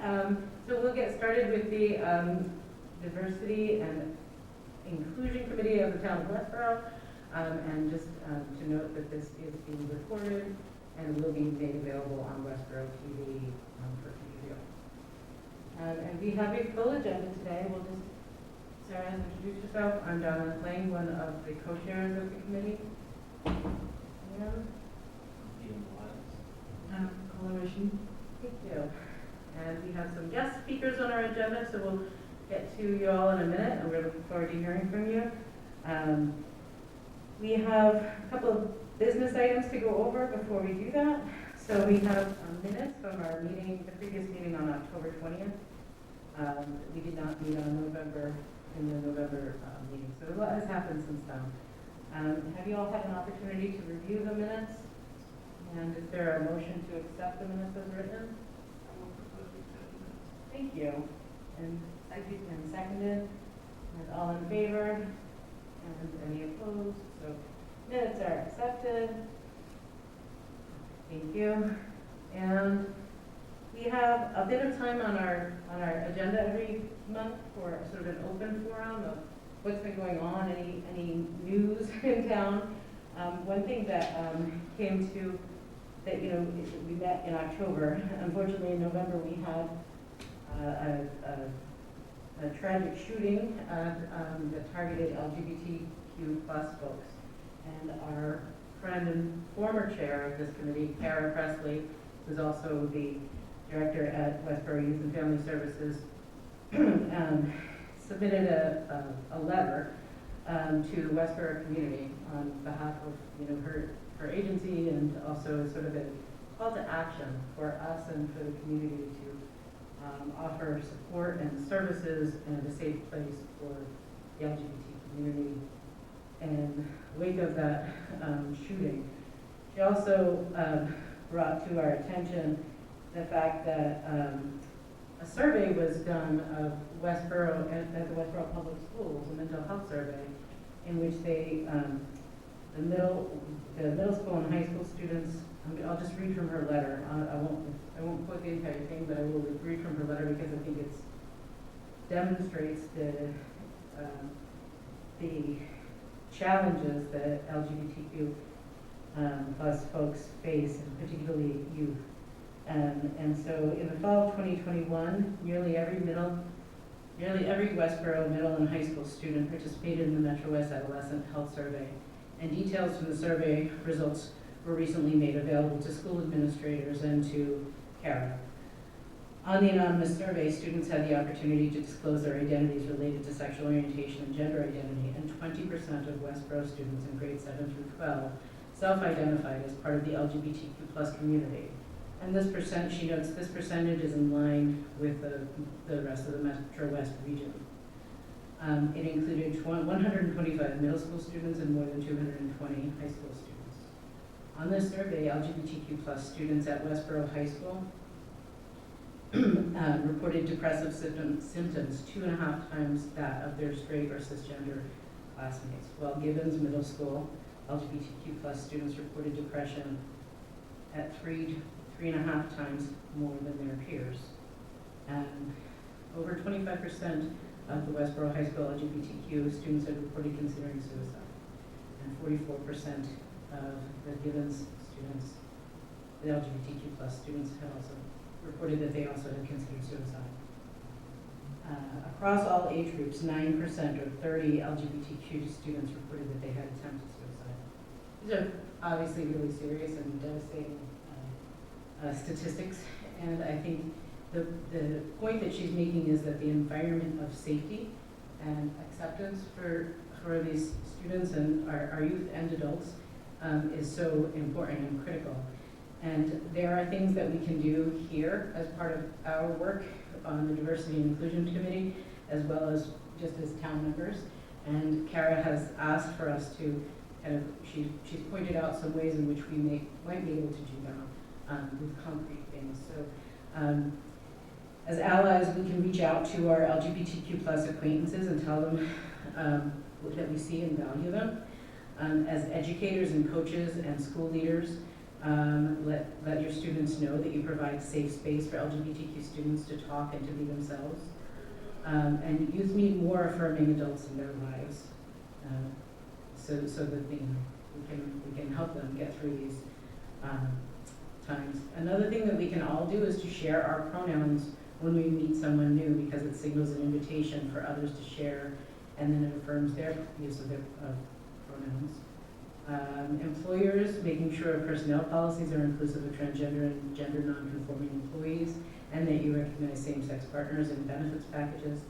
So we'll get started with the Diversity and Inclusion Committee of the Town of Westborough. And just to note that this is being recorded and will be made available on Westborough TV for future viewing. And we have a full agenda today. We'll just, Sarah, introduce yourself. I'm Donna Lang, one of the co-chairs of the committee. Coalition. Thank you. And we have some guest speakers on our agenda, so we'll get to you all in a minute, and we're looking forward to hearing from you. We have a couple of business items to go over before we do that. So we have minutes from our meeting, the previous meeting on October 20th. We did not meet on November, in the November meeting, so a lot has happened since then. Have you all had an opportunity to review the minutes? And is there a motion to accept the minutes as written? Thank you. And seconded. And all in favor? And any opposed? So minutes are accepted. Thank you. And we have a bit of time on our agenda every month for sort of an open forum of what's been going on, any news in town. One thing that came to that, you know, we met in October. Unfortunately, in November, we had a tragic shooting that targeted LGBTQ plus folks. And our friend and former chair of this committee, Kara Presley, who's also the director at Westborough Youth and Family Services, submitted a letter to the Westborough community on behalf of, you know, her agency, and also sort of a call to action for us and for the community to offer support and services and a safe place for the LGBT community. In the wake of that shooting, she also brought to our attention the fact that a survey was done of Westborough at the Westborough Public Schools, a mental health survey, in which they the middle school and high school students. I'll just read from her letter. I won't quote the entire thing, but I will read from her letter because I think it demonstrates the challenges that LGBTQ plus folks face, and particularly youth. And so in the fall of 2021, nearly every Westborough middle and high school student participated in the Metro West Adolescent Health Survey. And details from the survey results were recently made available to school administrators and to Kara. On the anonymous survey, students had the opportunity to disclose their identities related to sexual orientation and gender identity, and 20% of Westborough students in grades 7 through 12 self-identified as part of the LGBTQ plus community. And she notes this percentage is in line with the rest of the Metro West region. It included 125 middle school students and more than 220 high school students. On this survey, LGBTQ plus students at Westborough High School reported depressive symptoms 2.5 times that of their straight or cisgender classmates, while Gibbons Middle School LGBTQ plus students reported depression at 3.5 times more than their peers. And over 25% of the Westborough High School LGBTQ students had reported considering suicide, and 44% of the Gibbons students, the LGBTQ plus students, had also reported that they also had considered suicide. Across all age groups, 9% or 30 LGBTQ students reported that they had attempted suicide. These are obviously really serious and devastating statistics, and I think the point that she's making is that the environment of safety and acceptance for these students and our youth and adults is so important and critical. And there are things that we can do here as part of our work on the Diversity and Inclusion Committee, as well as just as town members. And Kara has asked for us to kind of, she's pointed out some ways in which we might be able to do that with concrete things. So as allies, we can reach out to our LGBTQ plus acquaintances and tell them that we see and value them. As educators and coaches and school leaders, Let your students know that you provide safe space for LGBTQ students to talk and to be themselves. And youth need more affirming adults in their lives, so that we can help them get through these times. Another thing that we can all do is to share our pronouns when we meet someone new, because it signals an invitation for others to share, and then it affirms their use of their pronouns. Employers, making sure personnel policies are inclusive of transgender and gender non-conforming employees, and that you recognize same-sex partners in benefits packages.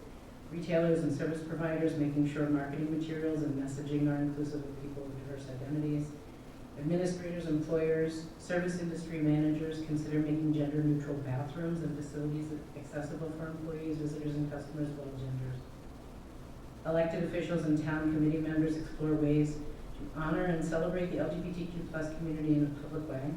Retailers and service providers, making sure marketing materials and messaging are inclusive of people with diverse identities. Administrators, employers, service industry managers, consider making gender-neutral bathrooms and facilities accessible for employees, visitors, and customers of all genders. Elected officials and town committee members explore ways to honor and celebrate the LGBTQ+ community in a public way.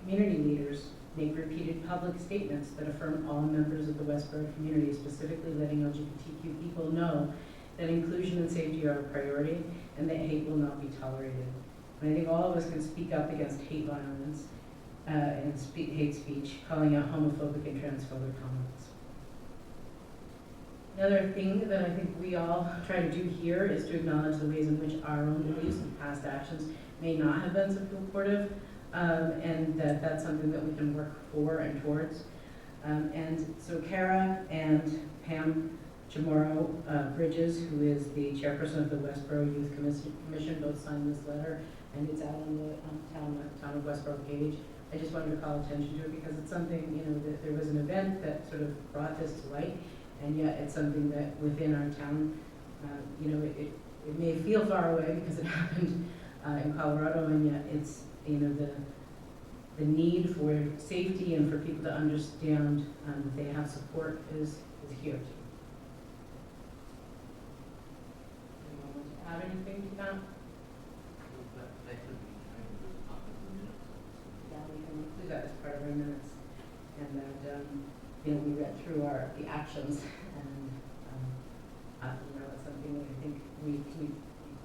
Community leaders make repeated public statements that affirm all members of the Westborough community, specifically letting LGBTQ people know that inclusion and safety are a priority and that hate will not be tolerated. And I think all of us can speak up against hate violence and hate speech, calling out homophobic and transphobic comments. Another thing that I think we all try to do here is to acknowledge the ways in which our own beliefs and past actions may not have been supportive, and that's something that we can work for and towards. And so Kara and Pam Chamorro Bridges, who is the chairperson of the Westborough Youth Commission, both signed this letter, and it's out on the town of Westborough page. I just wanted to call attention to it because it's something, that there was an event that sort of brought this to light, and yet it's something that within our town, it may feel far away because it happened in Colorado, and yet it's, the need for safety and for people to understand that they have support is here too. Anyone want to add anything to that? Yeah, we can include that as part of our minutes, and that we read through the actions, and it's something that I think we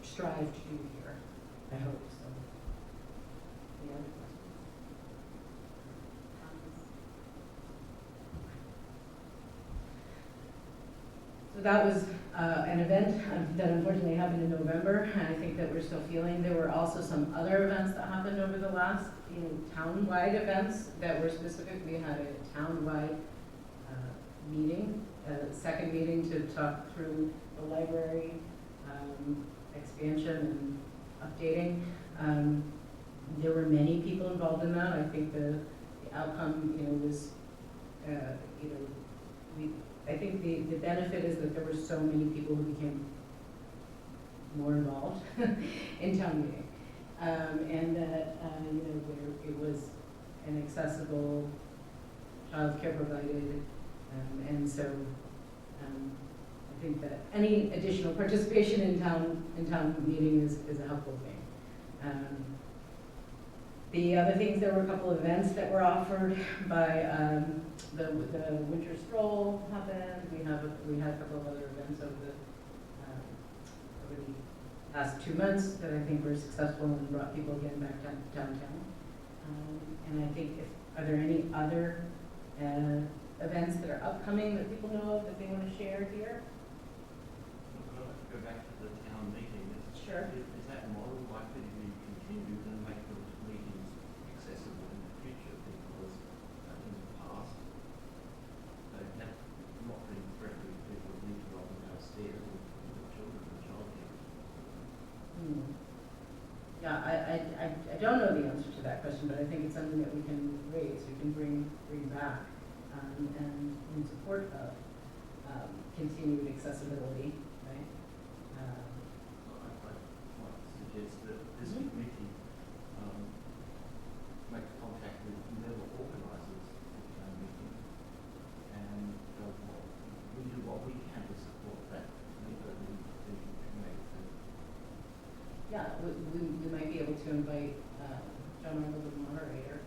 strive to do here. I hope so. Any other questions? So that was an event that unfortunately happened in November, and I think that we're still feeling. There were also some other events that happened over the last, town-wide events that were specific. We had a town-wide meeting, a second meeting to talk through the library expansion and updating. There were many people involved in that. I think the outcome, was, I think the benefit is that there were so many people who became more involved in town meeting, and that where it was an accessible childcare provided, and so I think that any additional participation in town meeting is a helpful thing. The other things, there were a couple of events that were offered by the winter stroll happened. We had a couple of other events over the past 2 months that I think were successful and brought people again back downtown. And I think, are there any other events that are upcoming that people know of that they want to share here? I'd like to go back to the town meeting. Sure. Is that model likely to be continued and make those meetings accessible in the future? Because in the past, they have not been friendly to people who need to go up and downstairs with the children and childcare. Yeah, I don't know the answer to that question, but I think it's something that we can raise, we can bring back, and in support of continued accessibility, right? I might suggest that this committee make contact with whoever organises the town meeting and we do what we can to support that. Yeah, we might be able to invite John Arnold, the moderator,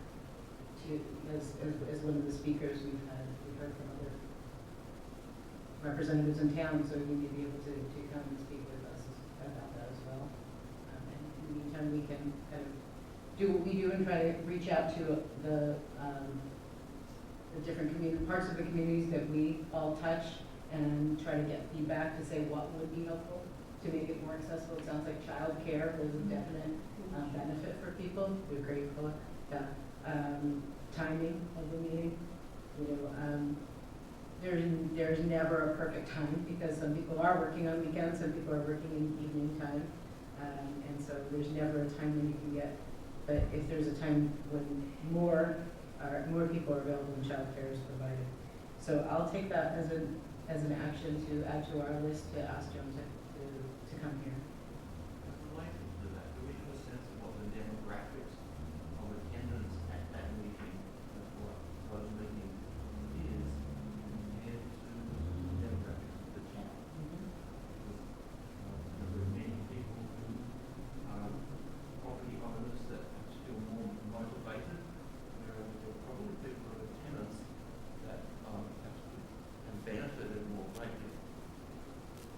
as one of the speakers. We've heard from other representatives in town, so he may be able to come and speak with us about that as well. And in the meantime, we can kind of do what we do and try to reach out to the different parts of the communities that we all touch and try to get feedback to say what would be helpful to make it more accessible. It sounds like childcare was a definite benefit for people. We're grateful. Timing of the meeting. There's never a perfect time because some people are working on weekends, some people are working in evening time, and so there's never a time when you can get. But if there's a time when more people are available and childcare is provided, so I'll take that as an action to add to our list to ask Joan to come here. Related to that, do we have a sense of what the demographics of attendance at that meeting, what those meetings is, compared to the demographics of the town? Because there are many people who are property owners that are still more motivated, whereas there are probably people who are tenants that perhaps have benefited more greatly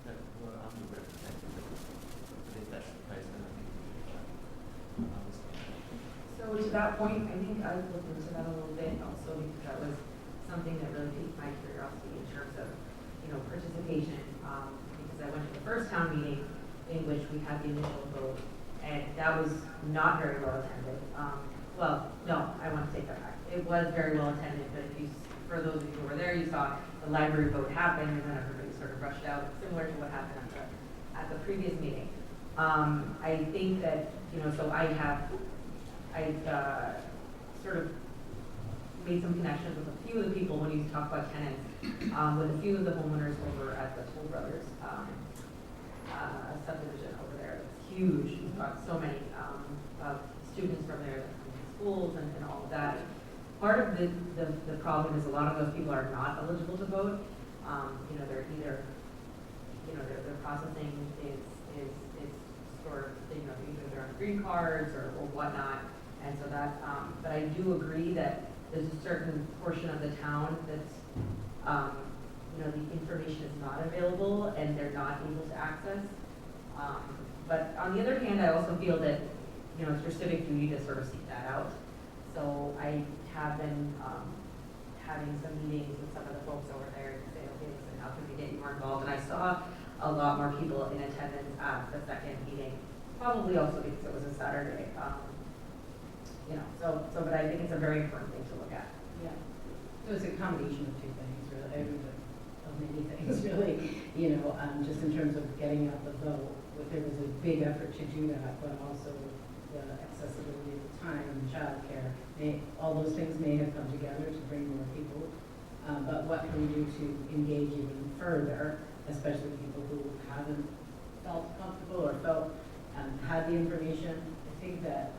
that were underrepresented. But if that's the case, then I think we should understand. So to that point, I think I looked into that a little bit also because that was something that really piqued my curiosity in terms of, participation. Because I went to the first town meeting in which we had the initial vote, and that was not very well attended. Well, no, I want to take that back. It was very well attended, but for those of you who were there, you saw the library vote happen, and then everybody sort of rushed out, similar to what happened at the previous meeting. I think that, so I've sort of made some connections with a few of the people when you talk about tenants, with a few of the homeowners over at the Toll Brothers subdivision over there. It's huge. We've got so many students from there that come to schools and all of that. Part of the problem is a lot of those people are not eligible to vote. They're either, their processing is sort of, either they're on green cards or whatnot. And so that, but I do agree that there's a certain portion of the town that's, the information is not available and they're not able to access. But on the other hand, I also feel that, it's your civic duty to sort of seek that out. So I have been having some meetings with some of the folks over there to say, okay, listen, how can we get you more involved? And I saw a lot more people in attendance at the second meeting, probably also because it was a Saturday. But I think it's a very important thing to look at. Yeah. So it's a combination of two things, really, of many things, really. Just in terms of getting out the vote, there was a big effort to do that, but also the accessibility of the time, childcare, all those things may have come together to bring more people. But what can we do to engage even further, especially people who haven't felt comfortable or had the information? I think that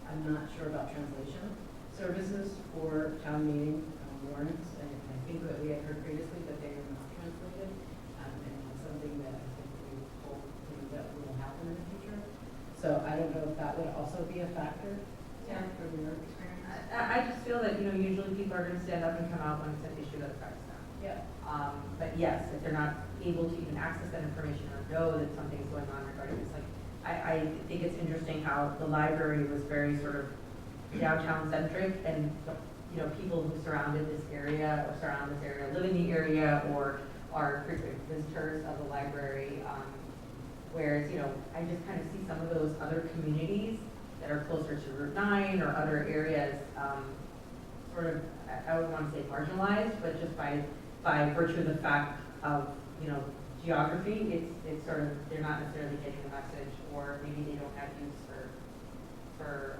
I'm not sure about translation services for town meeting warrants, and I think that we had heard previously that they are not translated, and it's something that I think we hope that will happen in the future. So I don't know if that would also be a factor. Yeah, from your experience. I just feel that usually people are going to stand up and come out when it's an issue that affects them. Yeah. But yes, if they're not able to even access that information or know that something's going on regarding this, like I think it's interesting how the library was very sort of downtown centric, and people who surrounded this area or surround this area live in the area or are frequent visitors of the library. Whereas I just kind of see some of those other communities that are closer to Route 9 or other areas, sort of, I would want to say marginalized, but just by virtue of the fact of geography, it's sort of, they're not necessarily getting the message, or maybe they don't have use for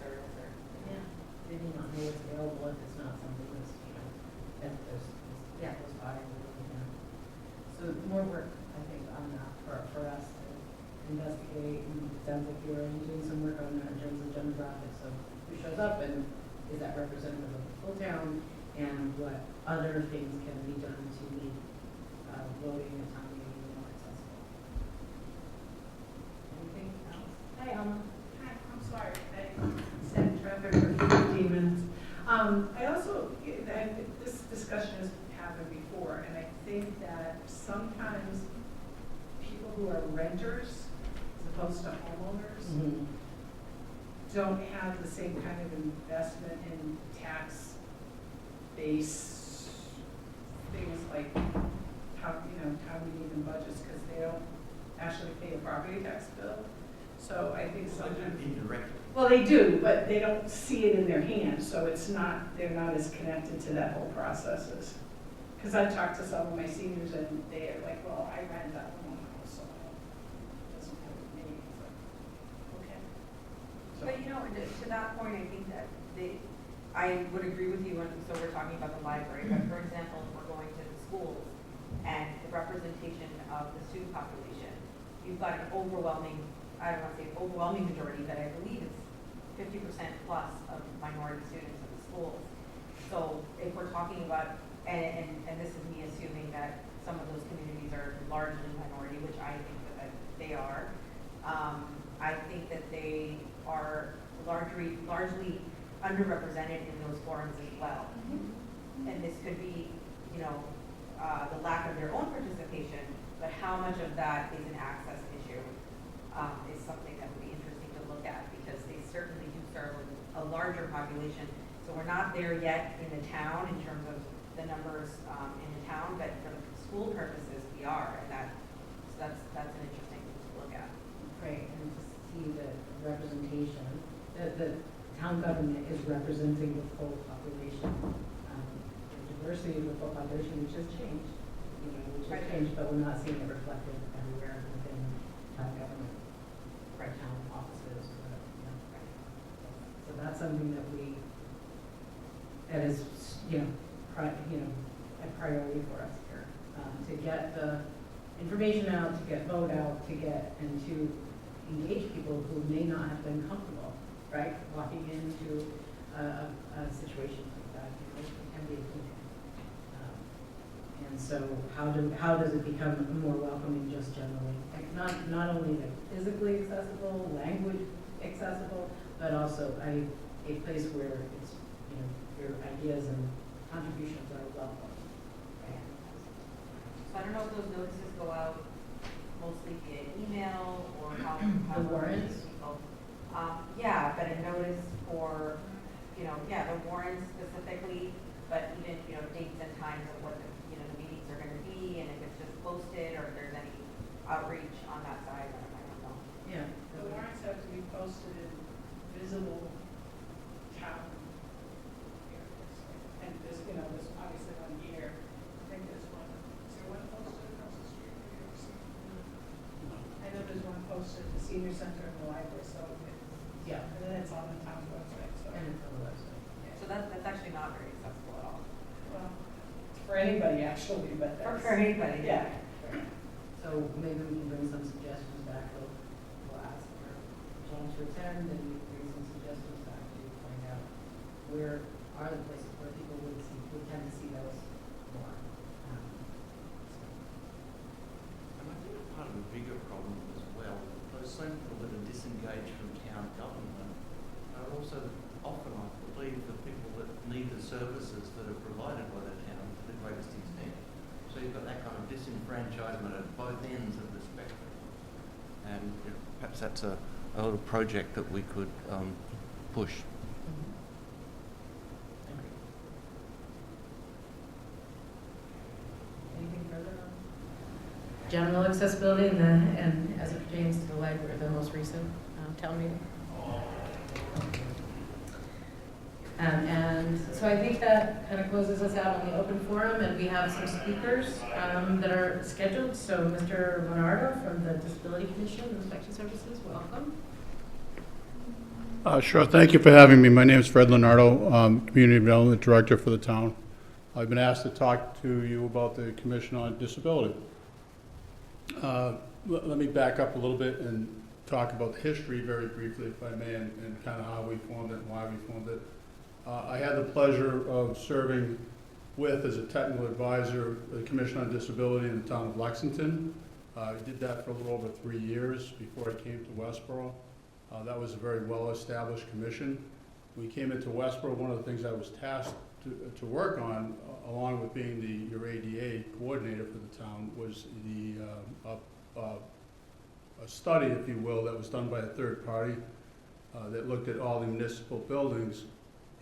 service or. Yeah. They do not know what's available if it's not something that's, that there's close by. So more work, I think, on that for us to investigate. And it sounds like you're doing some work on that in terms of demographics of who shows up and is that representative of the full town, and what other things can be done to make voting and town meeting more accessible. Anything else? Hi, Alma. Hi, I'm sorry. I sat in traffic for 15 minutes. I also, this discussion has happened before, and I think that sometimes people who are renters, as opposed to homeowners, don't have the same kind of investment in tax base things like town meeting and budgets, because they don't actually pay a property tax bill. So I think So sometimes. indirectly. Well, they do, but they don't see it in their hands, so they're not as connected to that whole process as. Because I've talked to some of my seniors and they're like, well, I rent that one house, so it doesn't have me. It's like, okay. But to that point, I think that I would agree with you, and so we're talking about the library, but for example, if we're going to the schools and the representation of the student population, you've got an overwhelming, I don't want to say overwhelming majority, but I believe it's 50% plus of minority students in the schools. So if we're talking about, and this is me assuming that some of those communities are largely minority, which I think that they are, I think that they are largely underrepresented in those forums as well. Mm-hmm. And this could be, the lack of their own participation, but how much of that is an access issue is something that would be interesting to look at, because they certainly do serve a larger population. So we're not there yet in the town in terms of the numbers in the town, but for the school purposes, we are, and that's an interesting thing to look at. Right, and to see the representation, the town government is representing the full population. The diversity of the full population, which has changed, but we're not seeing it reflected everywhere within town government, town offices. So that's something that is, a priority for us here, to get the information out, to get vote out, and to engage people who may not have been comfortable, right, walking into a situation like that. It can be a and so how does it become more welcoming just generally? Like not only like physically accessible, language accessible, but also a place where it's, your ideas and contributions are welcome. Right? So I don't know if those notices go out mostly via email or how The warrants? people. Yeah, but a notice for, the warrants specifically, but even, dates and times of what the meetings are going to be, and if it's just posted or if there's any outreach on that side, I don't know. Yeah. The warrants have to be posted in visible town areas. And there's obviously one here. I think there's one, is there one posted across the street? Have you ever seen? I know there's one posted at the senior center and the library, so Yeah. and then it's on the town website, so. And it's on the website. So that's actually not very accessible at all. Well, it's for anybody actually, but that's. For anybody. Yeah. So maybe we can bring some suggestions back. We'll ask for John to attend and bring some suggestions back to find out where are the places where people would tend to see those more. And I think part of a bigger problem as well, those same people that are disengaged from town government are also often, I believe, the people that need the services that are provided by the town to the greatest extent. So you've got that kind of disenfranchisement at both ends of the spectrum. And perhaps that's a little project that we could push. Anything further on general accessibility and as it pertains to the library, the most recent town meeting? And so I think that kind of closes us out on the open forum, and we have some speakers that are scheduled. So Mr. Leonardo from the Disability Commission and Inspection Services, welcome. Sure. Thank you for having me. My name is Fred Leonardo, Community Development Director for the town. I've been asked to talk to you about the Commission on Disability. Let me back up a little bit and talk about the history very briefly, if I may, and kind of how we formed it and why we formed it. I had the pleasure of serving with, as a technical advisor, the Commission on Disability in the town of Lexington. I did that for a little over 3 years before I came to Westborough. That was a very well-established commission. We came into Westborough. One of the things I was tasked to work on, along with being your ADA coordinator for the town, was a study, if you will, that was done by a third party that looked at all the municipal buildings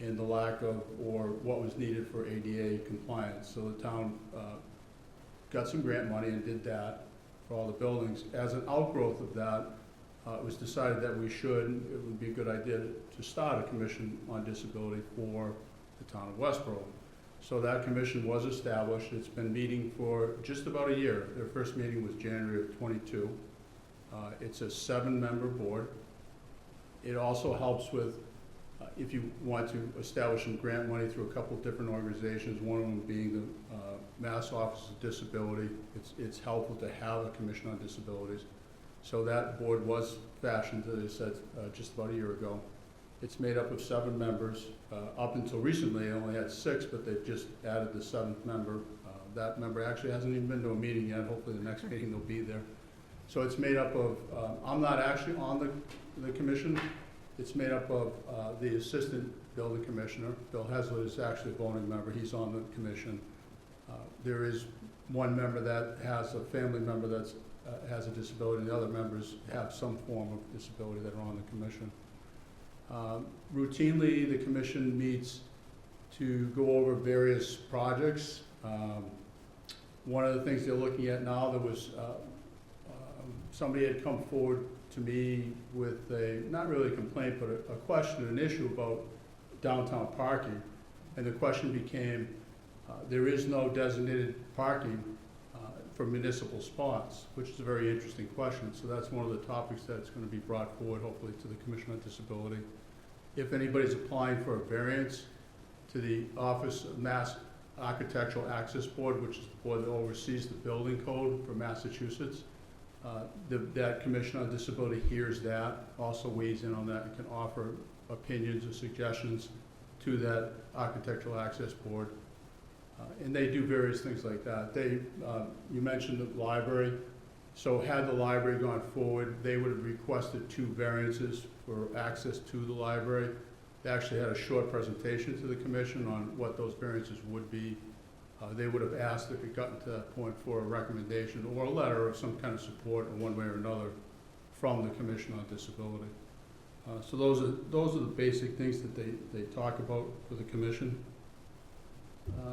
and the lack of, or what was needed for ADA compliance. So the town got some grant money and did that for all the buildings. As an outgrowth of that, it was decided that it would be a good idea to start a commission on disability for the town of Westborough. So that commission was established. It's been meeting for just about a year. Their first meeting was January of '22. It's a 7-member board. It also helps with, if you want to establish some grant money through a couple of different organizations, one of them being the Mass Office of Disability. It's helpful to have a commission on disabilities. So that board was fashioned, as I said, just about a year ago. It's made up of 7 members. Up until recently, I only had 6, but they've just added the 7th member. That member actually hasn't even been to a meeting yet. Hopefully the next meeting they'll be there. So it's made up of, I'm not actually on the commission. It's made up of the assistant building commissioner. Bill Heslett is actually a voting member. He's on the commission. There is one member that has a family member that has a disability, and the other members have some form of disability that are on the commission. Routinely, the commission meets to go over various projects. One of the things they're looking at now, there was somebody had come forward to me with not really a complaint, but a question, an issue about downtown parking. And the question became, there is no designated parking for municipal spots, which is a very interesting question. So that's one of the topics that's going to be brought forward, hopefully, to the Commission on Disability. If anybody's applying for a variance to the Office of Mass Architectural Access Board, which is the board that oversees the building code for Massachusetts, that Commission on Disability hears that, also weighs in on that, and can offer opinions or suggestions to that Architectural Access Board. And they do various things like that. You mentioned the library. So had the library gone forward, they would have requested 2 variances for access to the library. They actually had a short presentation to the commission on what those variances would be. They would have asked if it got to that point for a recommendation or a letter of some kind of support in one way or another from the Commission on Disability. So those are the basic things that they talk about for the commission.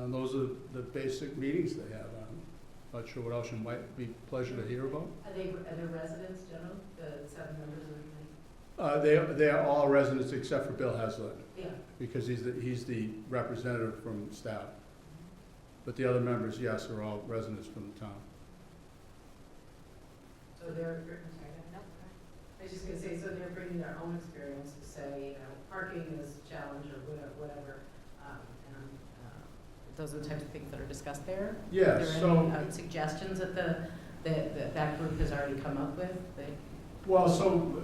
Those are the basic meetings they have. I'm not sure what else you might be pleasure to hear about. Are they residents, general, the 7 members of the committee? They are all residents except for Bill Heslett. Yeah. Because he's the representative from staff. But the other members, yes, are all residents from the town. So they're, I was just gonna say, so they're bringing their own experience to say, parking is a challenge or whatever. Those are the types of things that are discussed there? Yeah, are there any suggestions that that group has already come up with? Well, so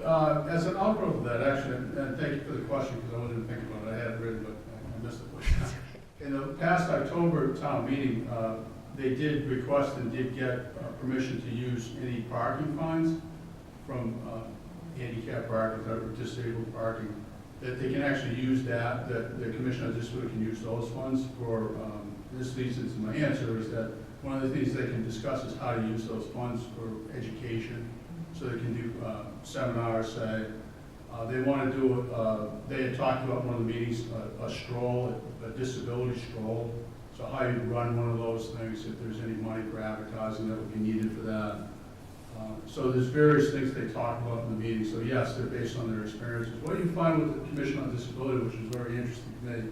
as an outgrowth of that, actually, and thank you for the question, because I wasn't thinking about it. I had it written, but I missed it. In the past October town meeting, they did request and did get permission to use any parking fines from handicap parking or disabled parking, that they can actually use that the Commission on Disability can use those funds for, this leads into my answer, is that one of the things they can discuss is how to use those funds for education. So they can do seminars, say. They want to do, they had talked about one of the meetings, a stroll, a disability stroll. So how you run one of those things, if there's any money for advertising that would be needed for that. So there's various things they talk about in the meeting. So yes, they're based on their experiences. What you find with the Commission on Disability, which is very interesting to me,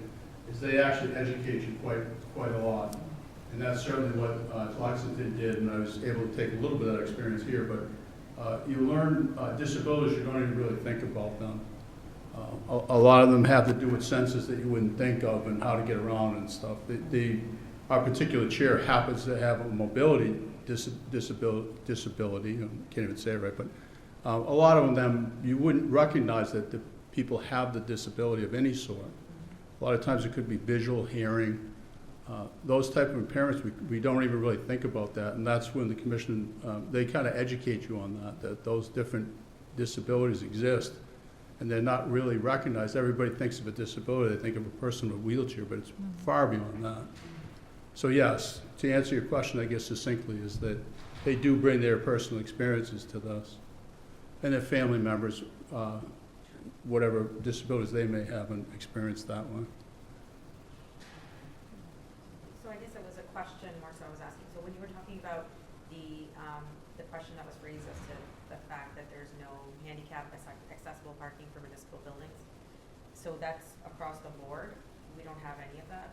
is they actually educate you quite a lot. And that's certainly what Lexington did, and I was able to take a little bit of that experience here. But you learn disabilities, you don't even really think about them. A lot of them have to do with senses that you wouldn't think of and how to get around and stuff. Our particular chair happens to have a mobility disability, I can't even say it right, but a lot of them, you wouldn't recognize that the people have the disability of any sort. A lot of times it could be visual, hearing, those type of impairments, we don't even really think about that, and that's when the commission, they kind of educate you on that those different disabilities exist, and they're not really recognized. Everybody thinks of a disability, they think of a person in a wheelchair, but it's far beyond that. So yes, to answer your question, I guess succinctly, is that they do bring their personal experiences to this, and their family members whatever disabilities they may have and experience that one. So I guess it was a question more so I was asking. So when you were talking about the question that was raised as to the fact that there's no handicap accessible parking for municipal buildings, so that's across the board? We don't have any of that?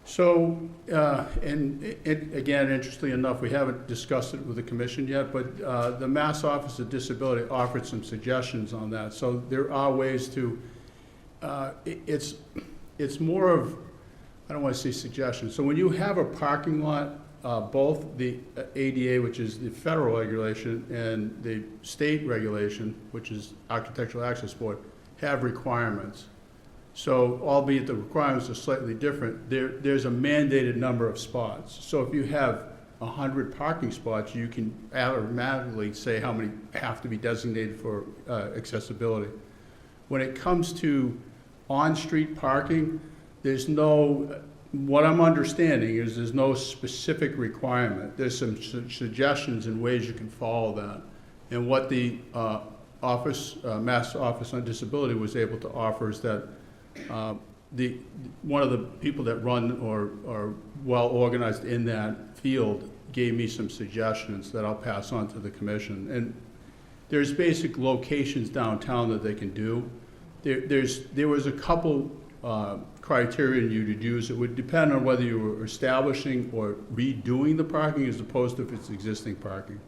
So, again, interestingly enough, we haven't discussed it with the commission yet, but the Mass Office of Disability offered some suggestions on that. So there are ways to, it's more of, I don't want to say suggestions. So when you have a parking lot, both the ADA, which is the federal regulation, and the state regulation, which is Architectural Access Board, have requirements. So albeit the requirements are slightly different, there's a mandated number of spots. So if you have 100 parking spots, you can automatically say how many have to be designated for accessibility. When it comes to on-street parking, there's no, what I'm understanding is there's no specific requirement. There's some suggestions and ways you can follow that. And what the Mass Office on Disability was able to offer is that one of the people that run or are well organized in that field gave me some suggestions that I'll pass on to the commission. And there's basic locations downtown that they can do. There was a couple criteria you could use. It would depend on whether you were establishing or redoing the parking as opposed to if it's existing parking.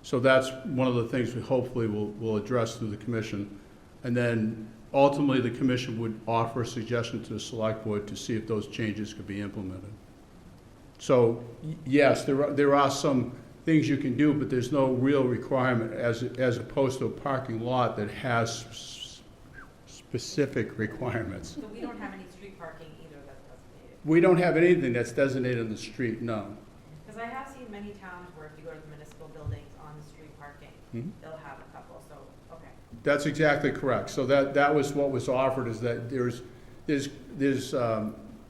So that's one of the things we hopefully will address through the commission. And then ultimately, the commission would offer a suggestion to the select board to see if those changes could be implemented. So, yes, there are some things you can do, but there's no real requirement as opposed to a parking lot that has specific requirements. So we don't have any street parking either that's designated? We don't have anything that's designated on the street, no. Because I have seen many towns where if you go to the municipal buildings on the street parking, they'll have a couple, so, okay. That's exactly correct. So that was what was offered, is that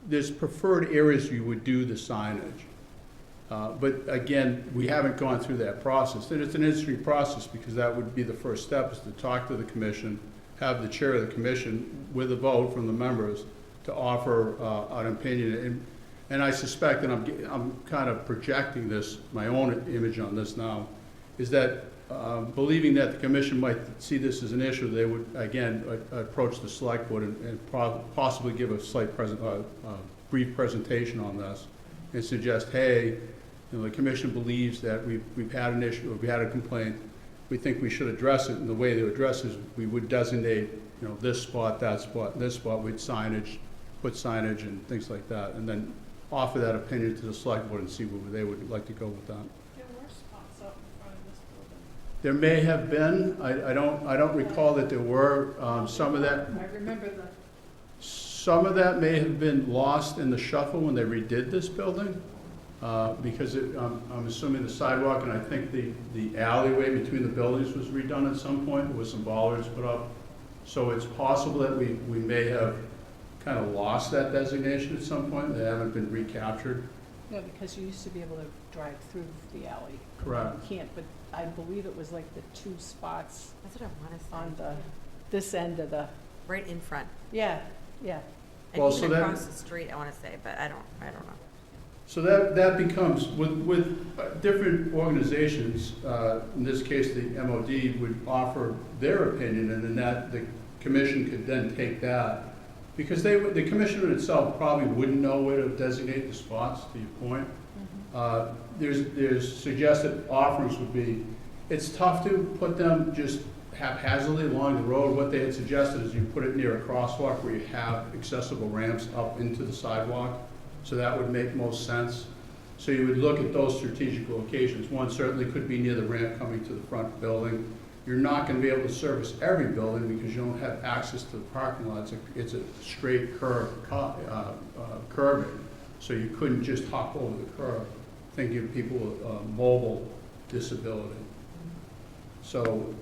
there's preferred areas you would do the signage. But again, we haven't gone through that process. And it's an industry process because that would be the first step, is to talk to the commission, have the chair of the commission with a vote from the members to offer an opinion. And I suspect, and I'm kind of projecting this, my own image on this now, is that believing that the commission might see this as an issue, they would, again, approach the select board and possibly give a slight brief presentation on this and suggest, hey, the commission believes that we've had an issue, or we had a complaint, we think we should address it, and the way to address it is we would designate, this spot, that spot, this spot with signage, put signage and things like that, and then offer that opinion to the select board and see where they would like to go with that. There were spots up in front of this building. There may have been. I don't recall that there were. Some of that. I remember the. Some of that may have been lost in the shuffle when they redid this building, because I'm assuming the sidewalk and I think the alleyway between the buildings was redone at some point. There was some bollards put up, so it's possible that we may have kind of lost that designation at some point. They haven't been recaptured. No, because you used to be able to drive through the alley. Correct. You can't, but I believe it was like the 2 spots That's what I want to say. on this end of the, Right in front. yeah. And Well, even so that- across the street, I want to say, but I don't know. So that becomes, with different organizations, in this case, the MOD would offer their opinion, and then the commission could then take that. Because the commission itself probably wouldn't know where to designate the spots, to your point. There's suggested offerings would be, it's tough to put them just haphazardly along the road. What they had suggested is you put it near a crosswalk where you have accessible ramps up into the sidewalk. So that would make most sense. So you would look at those strategic locations. One certainly could be near the ramp coming to the front building. You're not going to be able to service every building because you don't have access to the parking lot. It's a straight curve, curving. So you couldn't just hop over the curve, thinking of people with mobile disability. So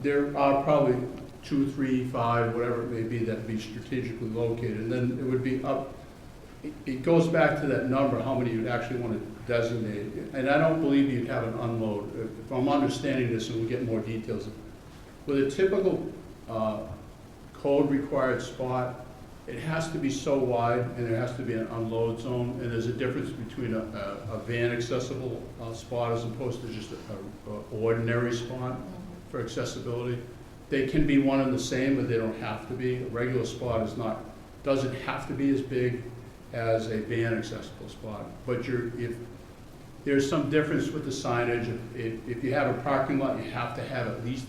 there are probably 2, 3, 5, whatever it may be, that would be strategically located. And then it would be up. It goes back to that number, how many you'd actually want to designate. And I don't believe you'd have an unload. If I'm understanding this, and we'll get more details. With a typical code required spot, it has to be so wide and there has to be an unload zone, and there's a difference between a van accessible spot as opposed to just a ordinary spot for accessibility. They can be one and the same, but they don't have to be. A regular spot doesn't have to be as big as a van accessible spot. But if there's some difference with the signage, if you have a parking lot, you have to have at least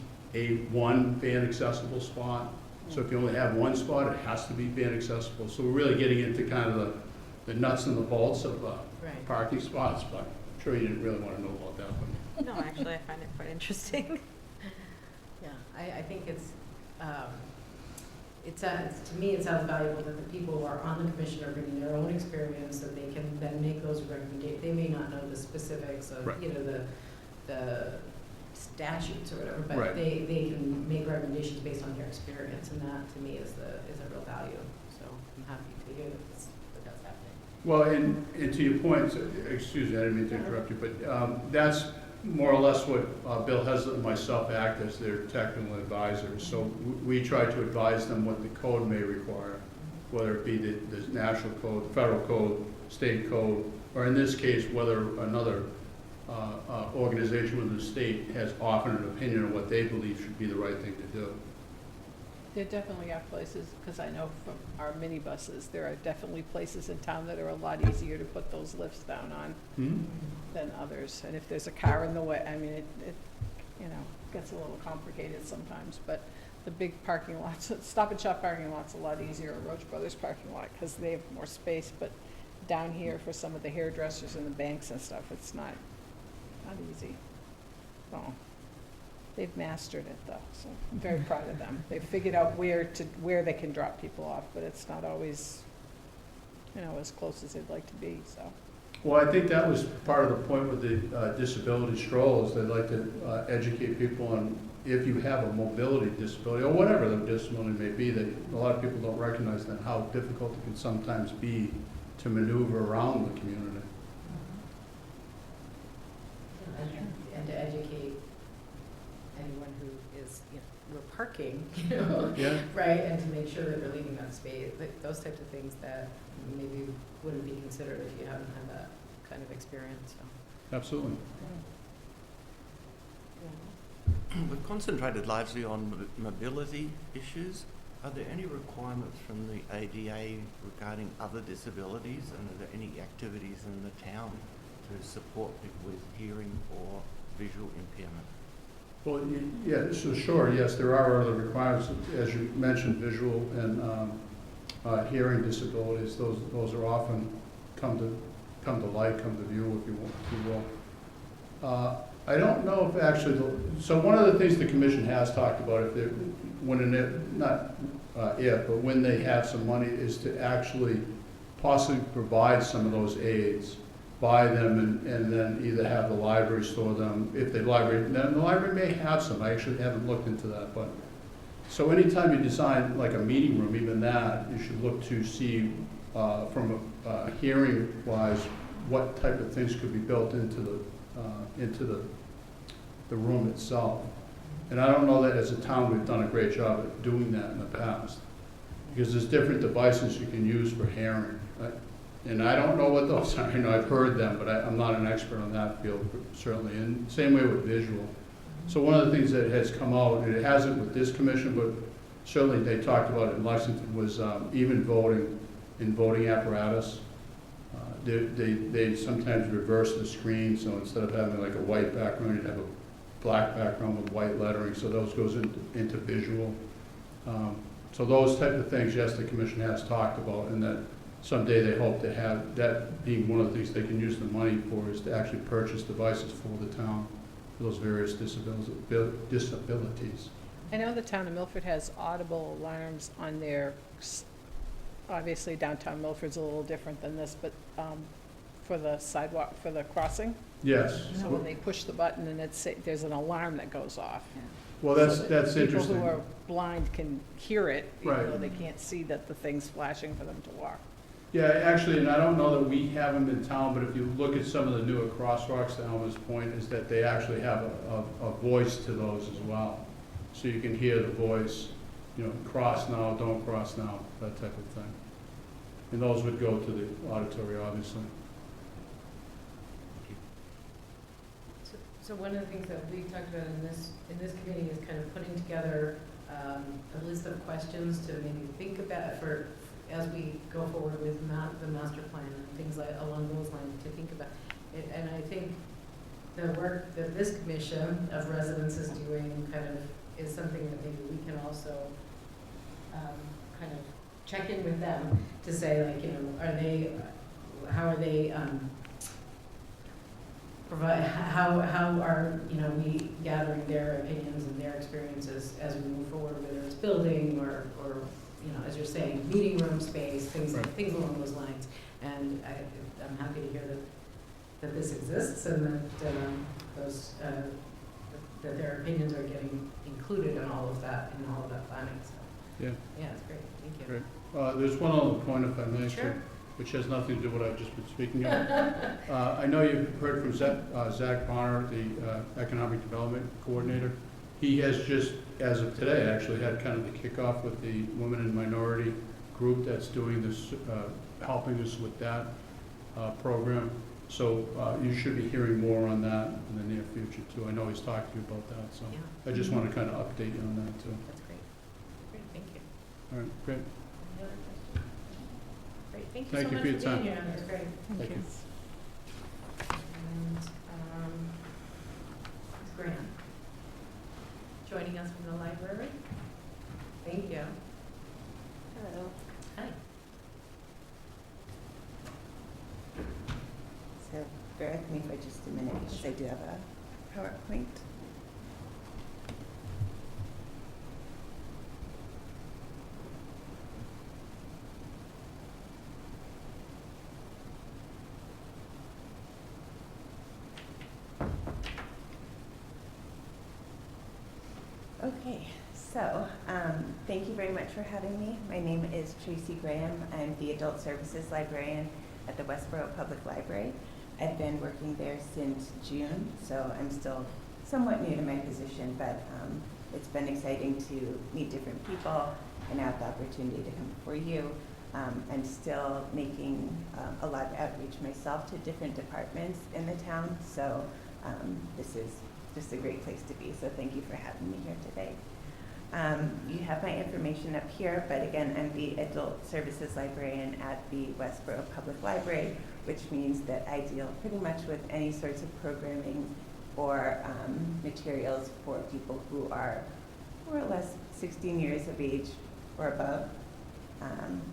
one van accessible spot. So if you only have one spot, it has to be van accessible. So we're really getting into kind of the nuts and the bolts of Right. parking spots, but I'm sure you didn't really want to know about that one. No, actually, I find it quite interesting. Yeah, I think to me, it sounds valuable that the people who are on the commission are bringing their own experience, and they can then make those recommendations. They may not know the specifics of, Right. the statutes or whatever, but Right. they can make recommendations based on their experience, and that, to me, is a real value. So I'm happy to hear that that's happening. Well, and to your point, excuse me, I didn't mean to interrupt you, but that's more or less what Bill Heslett and myself act as their technical advisors. So we try to advise them what the code may require, whether it be the national code, federal code, state code, or in this case, whether another organization within the state has offered an opinion on what they believe should be the right thing to do. There definitely are places, because I know from our minibuses, there are definitely places in town that are a lot easier to put those lifts down on than others. And if there's a car in the way, I mean, it gets a little complicated sometimes, but the big parking lots, Stop and Shop parking lot's a lot easier, or Roach Brothers parking lot, because they have more space, but down here for some of the hairdressers and the banks and stuff, it's not easy. So, they've mastered it though, so I'm very proud of them. They've figured out where they can drop people off, but it's not always, as close as they'd like to be, so. Well, I think that was part of the point with the disability strolls. They'd like to educate people on if you have a mobility disability, or whatever the disability may be, that a lot of people don't recognize that how difficult it can sometimes be to maneuver around the community. And to educate anyone who is, we're parking, Yeah. right, and to make sure that we're leaving that space, those types of things that maybe wouldn't be considered if you haven't had that kind of experience, so. Absolutely. We've concentrated largely on mobility issues. Are there any requirements from the ADA regarding other disabilities, and are there any activities in the town to support people with hearing or visual impairment? Well, yeah, so sure, yes, there are other requirements, as you mentioned, visual and hearing disabilities. Those are often come to light, come to view, if you will. I don't know if actually, so one of the things the commission has talked about, when they have some money, is to actually possibly provide some of those aids, buy them, and then either have the library store them. If the library may have some. I actually haven't looked into that, but so anytime you design like a meeting room, even that, you should look to see from a hearing wise what type of things could be built into the room itself. And I don't know that as a town we've done a great job at doing that in the past, because there's different devices you can use for hearing. And I don't know what those are. I've heard them, but I'm not an expert on that field, certainly. And same way with visual. So one of the things that has come out, and it hasn't with this commission, but certainly they talked about it in Lexington, was even voting in voting apparatus. They sometimes reverse the screen, so instead of having like a white background, you'd have a black background with white lettering, so those goes into visual. So those type of things, yes, the commission has talked about, and that someday they hope to have that being one of the things they can use the money for, is to actually purchase devices for the town for those various disabilities. I know the town of Milford has audible alarms on their, obviously downtown Milford's a little different than this, but for the sidewalk, for the crossing. Yes. So when they push the button and there's an alarm that goes off. Well, So that's that interesting. People who are blind can hear it, even Right. though they can't see that the thing's flashing for them to walk. Yeah, actually, and I don't know that we have them in town, but if you look at some of the newer crosswalks, to Elmer's point, is that they actually have a voice to those as well. So you can hear the voice. cross now, don't cross now, that type of thing. And those would go to the auditory, obviously. So one of the things that we talked about in this committee is kind of putting together a list of questions to maybe think about for, as we go forward with the master plan and things like along those lines to think about. And I think the work that this commission of residents is doing kind of is something that maybe we can also kind of check in with them to say, like, how are they provide, how are, we gathering their opinions and their experiences as we move forward, whether it's building or as you're saying, meeting room space, things along those lines. And I'm happy to hear that this exists and that that their opinions are getting included in all of that planning. So Yeah. yeah, it's great. Thank you. Great. There's one other point, if I may, Sure. which has nothing to do with what I've just been speaking of. I know you've heard from Zach Bonner, the Economic Development Coordinator. He has just, as of today, actually had kind of the kickoff with the Women and Minority group that's doing this, helping us with that program. So you should be hearing more on that in the near future too. I know he's talked to you about that, so Yeah. I just want to kind of update you on that too. That's great. Great, thank you. All right, great. Any other questions? Great, thank you Thank so you much for your for being time. here. That's great. Thank you. And Ms. Graham, joining us from the library. Thank you. Hello. Hi. So bear with me for just a minute because I do have a PowerPoint. Okay, so thank you very much for having me. My name is Tracy Graham. I'm the Adult Services Librarian at the Westborough Public Library. I've been working there since June, so I'm still somewhat new to my position, but it's been exciting to meet different people and have the opportunity to come before you. I'm still making a lot of outreach myself to different departments in the town, so this is just a great place to be, so thank you for having me here today. You have my information up here, but again, I'm the Adult Services Librarian at the Westborough Public Library, which means that I deal pretty much with any sorts of programming or materials for people who are more or less 16 years of age or above.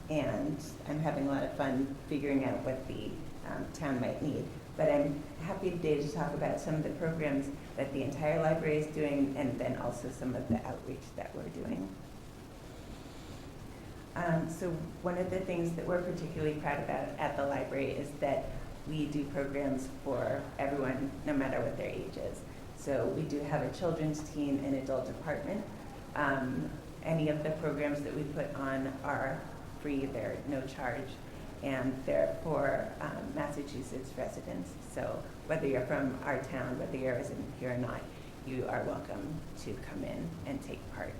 And I'm having a lot of fun figuring out what the town might need. But I'm happy today to talk about some of the programs that the entire library is doing and then also some of the outreach that we're doing. So one of the things that we're particularly proud about at the library is that we do programs for everyone, no matter what their age is. So we do have a children's, teen, and adult department. Any of the programs that we put on are free, they're no charge, and they're for Massachusetts residents. So whether you're from our town, whether you're a resident here or not, you are welcome to come in and take part.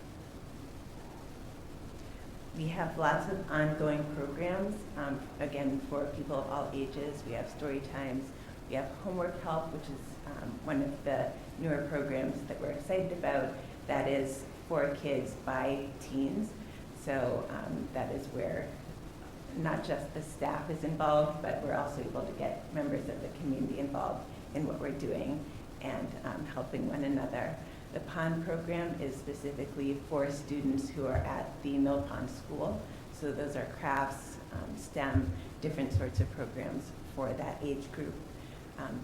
We have lots of ongoing programs, again, for people of all ages. We have story times, we have homework help, which is one of the newer programs that we're excited about. That is for kids by teens. So that is where not just the staff is involved, but we're also able to get members of the community involved in what we're doing and helping one another. The pond program is specifically for students who are at the Mill Pond School. So those are crafts, STEM, different sorts of programs for that age group.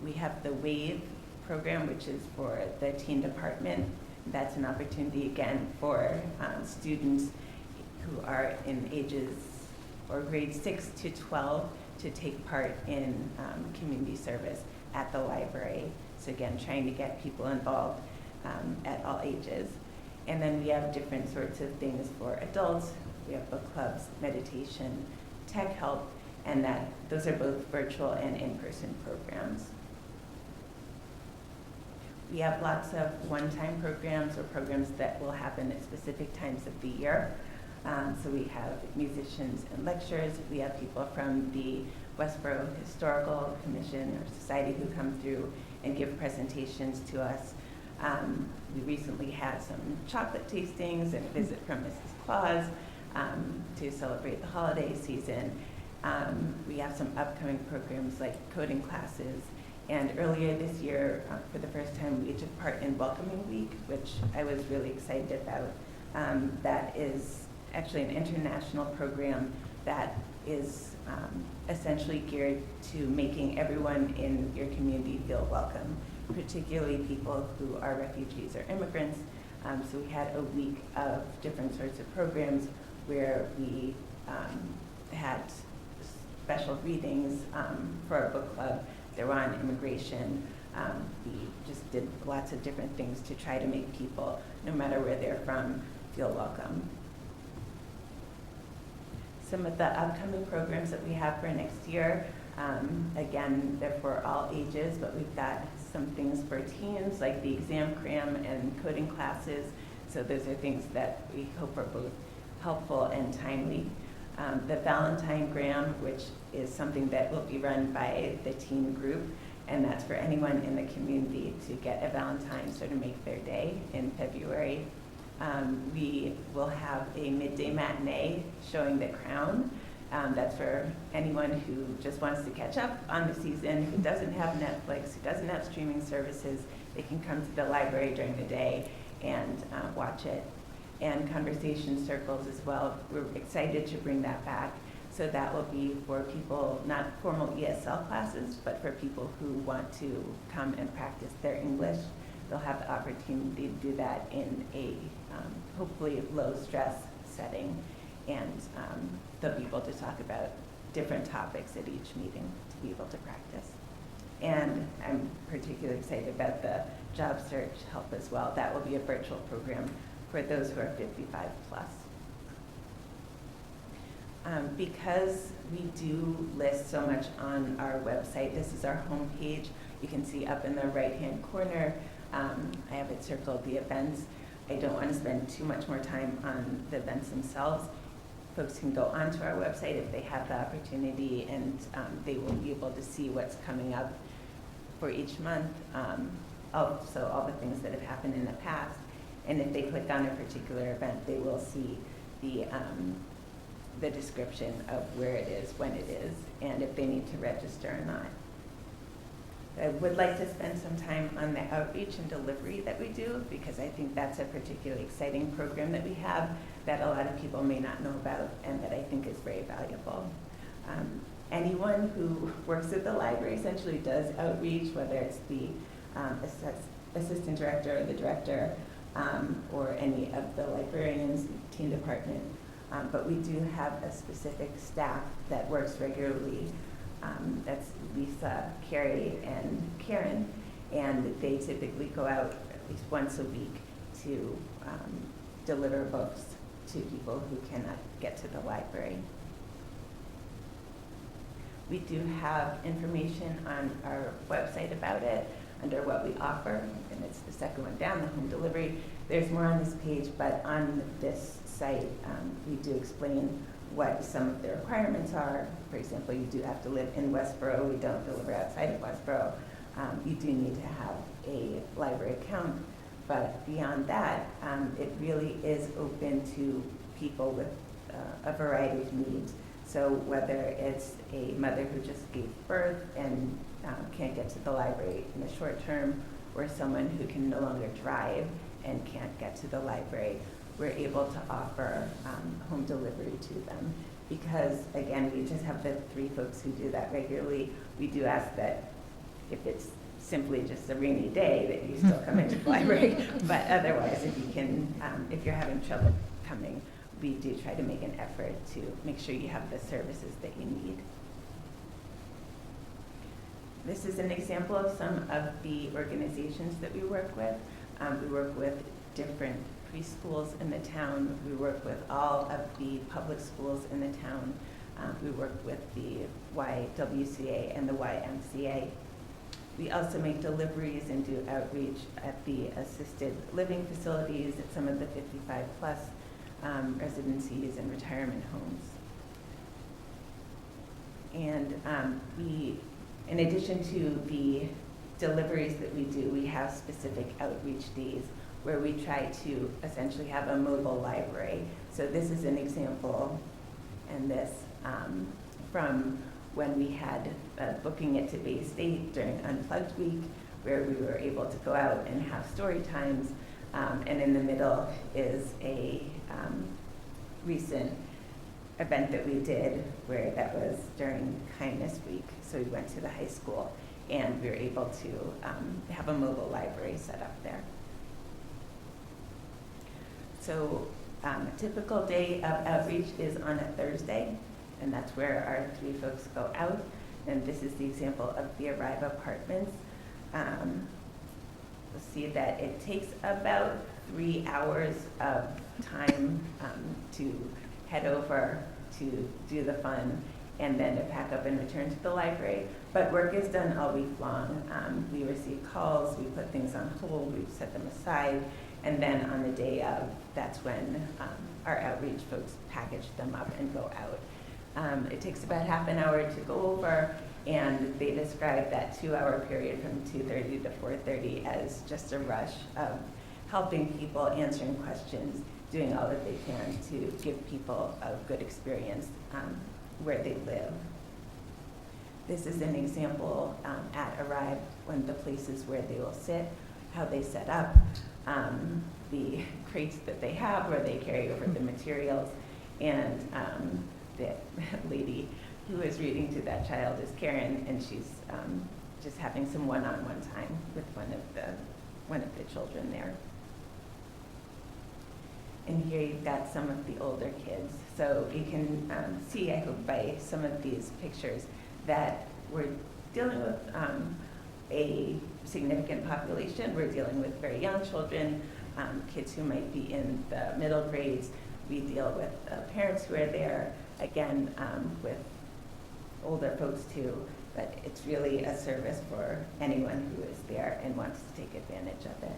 We have the WAVE program, which is for the teen department. That's an opportunity, again, for students who are in ages or grades 6 to 12 to take part in community service at the library. So again, trying to get people involved at all ages. And then we have different sorts of things for adults. We have book clubs, meditation, tech help, and those are both virtual and in-person programs. We have lots of one-time programs or programs that will happen at specific times of the year. So we have musicians and lecturers. We have people from the Westborough Historical Commission or Society who come through and give presentations to us. We recently had some chocolate tastings and a visit from Mrs. Claus to celebrate the holiday season. We have some upcoming programs like coding classes. And earlier this year, for the first time, we took part in Welcoming Week, which I was really excited about. That is actually an international program that is essentially geared to making everyone in your community feel welcome, particularly people who are refugees or immigrants. So we had a week of different sorts of programs where we had special readings for our book club. They were on immigration. We just did lots of different things to try to make people, no matter where they're from, feel welcome. Some of the upcoming programs that we have for next year, again, they're for all ages, but we've got some things for teens, like the exam cram and coding classes. So those are things that we hope are both helpful and timely. The Valentine Gram, which is something that will be run by the teen group, and that's for anyone in the community to get a Valentine, so to make their day in February. We will have a midday matinee showing The Crown. That's for anyone who just wants to catch up on the season, who doesn't have Netflix, who doesn't have streaming services. They can come to the library during the day and watch it. And conversation circles as well. We're excited to bring that back. So that will be for people, not formal ESL classes, but for people who want to come and practice their English. They'll have the opportunity to do that in a hopefully low stress setting. And they'll be able to talk about different topics at each meeting to be able to practice. And I'm particularly excited about the job search help as well. That will be a virtual program for those who are 55 plus. Because we do list so much on our website, this is our homepage. You can see up in the right-hand corner, I have it circled, the events. I don't want to spend too much more time on the events themselves. Folks can go onto our website if they have the opportunity, and they will be able to see what's coming up for each month. Also, all the things that have happened in the past. And if they click on a particular event, they will see the description of where it is, when it is, and if they need to register or not. I would like to spend some time on the outreach and delivery that we do, because I think that's a particularly exciting program that we have that a lot of people may not know about and that I think is very valuable. Anyone who works at the library essentially does outreach, whether it's the assistant director or the director, or any of the librarians, teen department. But we do have a specific staff that works regularly. That's Lisa, Carrie, and Karen, and they typically go out at least once a week to deliver books to people who cannot get to the library. We do have information on our website about it under what we offer, and it's the second one down, the home delivery. There's more on this page, but on this site, we do explain what some of the requirements are. For example, you do have to live in Westborough. We don't deliver outside of Westborough. You do need to have a library account, but beyond that, it really is open to people with a variety of needs. So whether it's a mother who just gave birth and can't get to the library in the short term, or someone who can no longer drive and can't get to the library, we're able to offer home delivery to them. Because again, we just have the 3 folks who do that regularly. We do ask that if it's simply just a rainy day, that you still come into the library. But otherwise, if you can, if you're having trouble coming, we do try to make an effort to make sure you have the services that you need. This is an example of some of the organizations that we work with. We work with different preschools in the town. We work with all of the public schools in the town. We work with the YWCA and the YMCA. We also make deliveries and do outreach at the assisted living facilities, at some of the 55-plus residencies and retirement homes. And we, in addition to the deliveries that we do, we have specific outreach days where we try to essentially have a mobile library. So this is an example, and this from when we had Booking It to Bay State during Unplugged Week, where we were able to go out and have story times. And in the middle is a recent event that we did where that was during Kindness Week. So we went to the high school and we were able to have a mobile library set up there. So a typical day of outreach is on a Thursday, and that's where our 3 folks go out. And this is the example of the Arrive Apartments. You'll see that it takes about 3 hours of time to head over to do the fun and then to pack up and return to the library. But work is done all week long. We receive calls, we put things on hold, we set them aside, and then on the day of, that's when our outreach folks package them up and go out. It takes about half an hour to go over, and they describe that 2-hour period from 2:30 to 4:30 as just a rush of helping people, answering questions, doing all that they can to give people a good experience where they live. This is an example at Arrive, one of the places where they will sit, how they set up, the crates that they have where they carry over the materials, and the lady who is reading to that child is Karen, and she's just having some one-on-one time with one of the children there. And here you've got some of the older kids. So you can see, I hope, by some of these pictures that we're dealing with a significant population. We're dealing with very young children, kids who might be in the middle grades. We deal with parents who are there, again, with older folks too, but it's really a service for anyone who is there and wants to take advantage of it.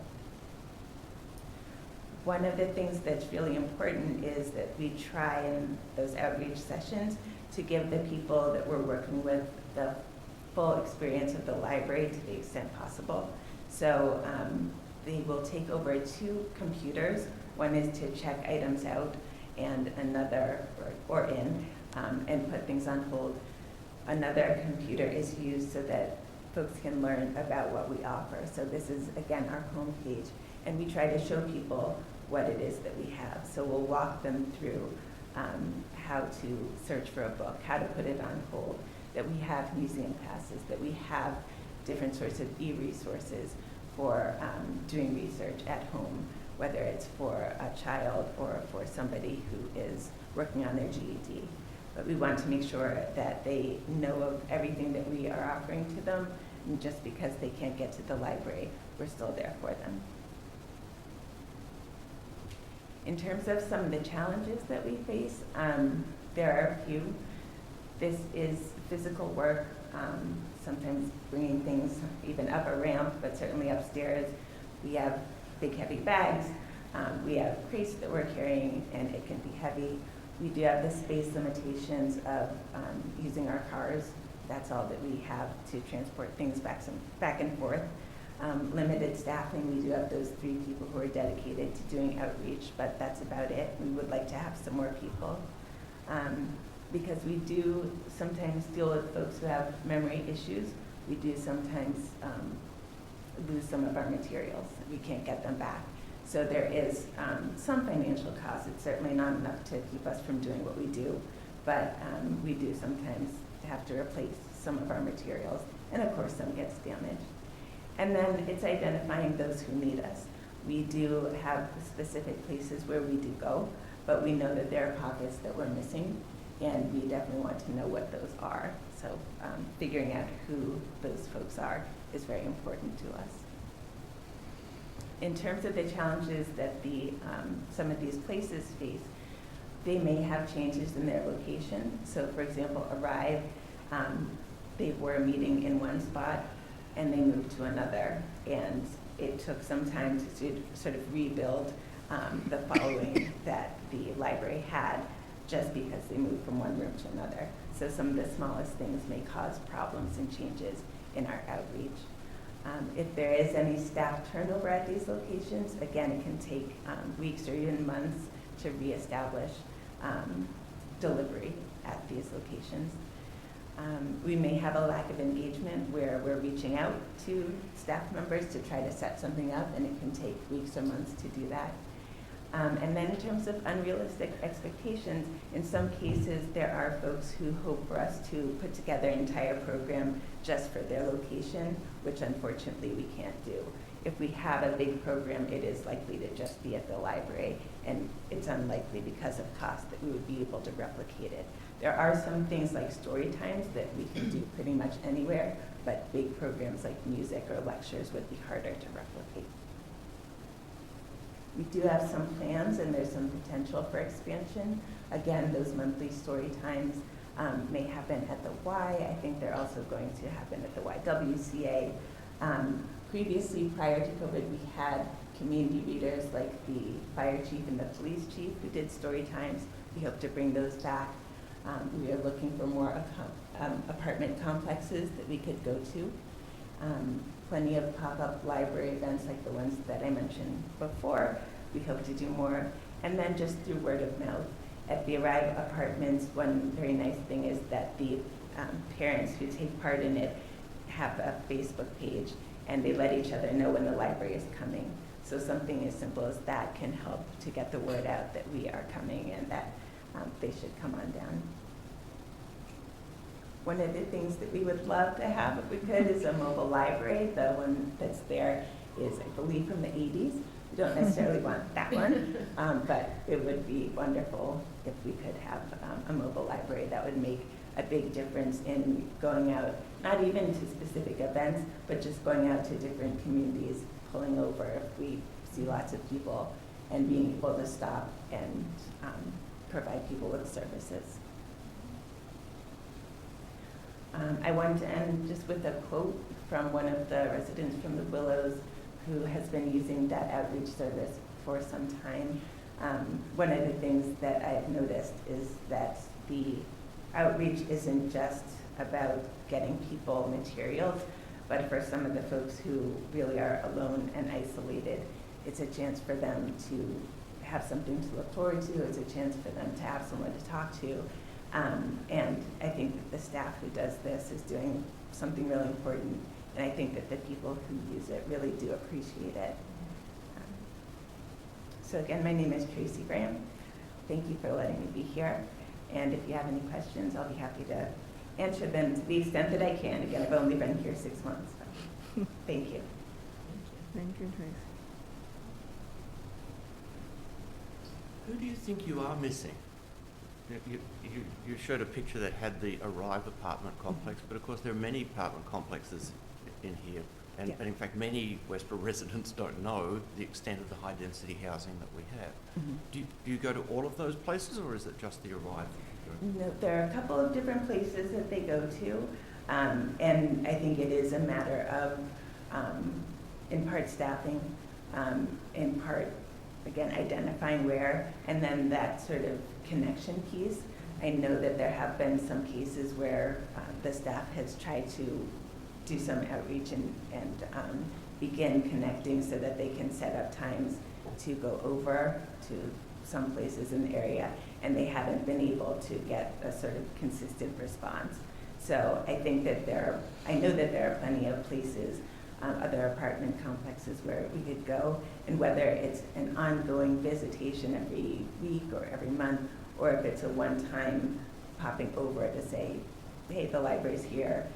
One of the things that's really important is that we try in those outreach sessions to give the people that we're working with the full experience of the library to the extent possible. So they will take over 2 computers. One is to check items out, and another, or in, and put things on hold. Another computer is used so that folks can learn about what we offer. So this is, again, our homepage, and we try to show people what it is that we have. So we'll walk them through how to search for a book, how to put it on hold, that we have museum passes, that we have different sorts of e-resources for doing research at home, whether it's for a child or for somebody who is working on their GED. But we want to make sure that they know of everything that we are offering to them, and just because they can't get to the library, we're still there for them. In terms of some of the challenges that we face, there are a few. This is physical work, sometimes bringing things even up a ramp, but certainly upstairs. We have big, heavy bags. We have crates that we're carrying, and it can be heavy. We do have the space limitations of using our cars. That's all that we have to transport things back and forth. Limited staffing. We do have those 3 people who are dedicated to doing outreach, but that's about it. We would like to have some more people. Because we do sometimes deal with folks who have memory issues. We do sometimes lose some of our materials. We can't get them back. So there is some financial cost. It's certainly not enough to keep us from doing what we do, but we do sometimes have to replace some of our materials, and of course some gets damaged. And then it's identifying those who need us. We do have specific places where we do go, but we know that there are pockets that we're missing, and we definitely want to know what those are. So figuring out who those folks are is very important to us. In terms of the challenges that some of these places face, they may have changes in their location. So for example, Arrive, they were meeting in one spot, and they moved to another. And it took some time to sort of rebuild the following that the library had, just because they moved from one room to another. So some of the smallest things may cause problems and changes in our outreach. If there is any staff turnover at these locations, again, it can take weeks or even months to reestablish delivery at these locations. We may have a lack of engagement where we're reaching out to staff members to try to set something up, and it can take weeks or months to do that. And then in terms of unrealistic expectations, in some cases there are folks who hope for us to put together an entire program just for their location, which unfortunately we can't do. If we have a big program, it is likely to just be at the library, and it's unlikely because of cost that we would be able to replicate it. There are some things like story times that we can do pretty much anywhere, but big programs like music or lectures would be harder to replicate. We do have some plans, and there's some potential for expansion. Again, those monthly story times may happen at the Y. I think they're also going to happen at the YWCA. Previously, prior to COVID, we had community readers like the fire chief and the police chief who did story times. We hope to bring those back. We are looking for more apartment complexes that we could go to. Plenty of pop-up library events like the ones that I mentioned before. We hope to do more. And then just through word of mouth. At the Arrive Apartments, one very nice thing is that the parents who take part in it have a Facebook page, and they let each other know when the library is coming. So something as simple as that can help to get the word out that we are coming and that they should come on down. One of the things that we would love to have, if we could, is a mobile library. The one that's there is, I believe, from the 80s. We don't necessarily want that one, but it would be wonderful if we could have a mobile library. That would make a big difference in going out, not even to specific events, but just going out to different communities, pulling over if we see lots of people, and being able to stop and provide people with services. I wanted to end just with a quote from one of the residents from the Willows who has been using that outreach service for some time. One of the things that I've noticed is that the outreach isn't just about getting people materials, but for some of the folks who really are alone and isolated, it's a chance for them to have something to look forward to. It's a chance for them to have someone to talk to. And I think that the staff who does this is doing something really important, and I think that the people who use it really do appreciate it. So again, my name is Tracy Graham. Thank you for letting me be here, and if you have any questions, I'll be happy to answer them to the extent that I can. Again, I've only been here 6 months, so thank you. Thank you, Tracy. Who do you think you are missing? You showed a picture that had the Arrive apartment complex, but of course there are many apartment complexes in here. And, Yeah. and in fact, many Westborough residents don't know the extent of the high density housing that we have. Do you go to all of those places, or is it just the Arrive? No, there are a couple of different places that they go to, and I think it is a matter of, in part staffing, in part, again, identifying where, and then that sort of connection piece. I know that there have been some cases where the staff has tried to do some outreach and begin connecting so that they can set up times to go over to some places in the area, and they haven't been able to get a sort of consistent response. So I think that I know that there are plenty of places, other apartment complexes where we could go, and whether it's an ongoing visitation every week or every month, or if it's a one-time popping over to say, hey, the library's here,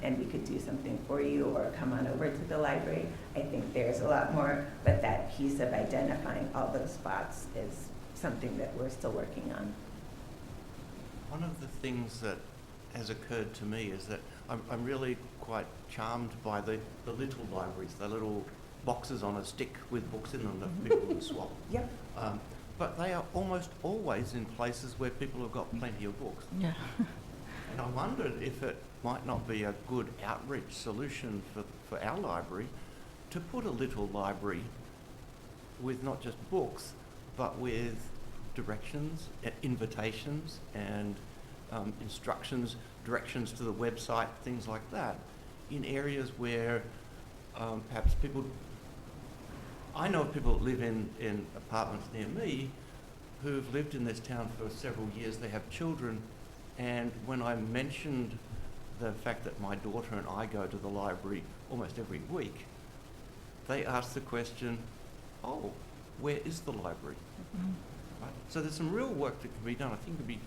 and we could do something for you, or come on over to the library. I think there's a lot more, but that piece of identifying all those spots is something that we're still working on. One of the things that has occurred to me is that I'm really quite charmed by the little libraries, the little boxes on a stick with books in them that people can swap. Yep. But they are almost always in places where people have got plenty of books. Yeah. And I wondered if it might not be a good outreach solution for our library to put a little library with not just books, but with directions, invitations, and instructions, directions to the website, things like that, in areas where perhaps people... I know of people that live in apartments near me who've lived in this town for several years. They have children, and when I mentioned the fact that my daughter and I go to the library almost every week, they asked the question, oh, where is the library? Right? So there's some real work that can be done. I think it can be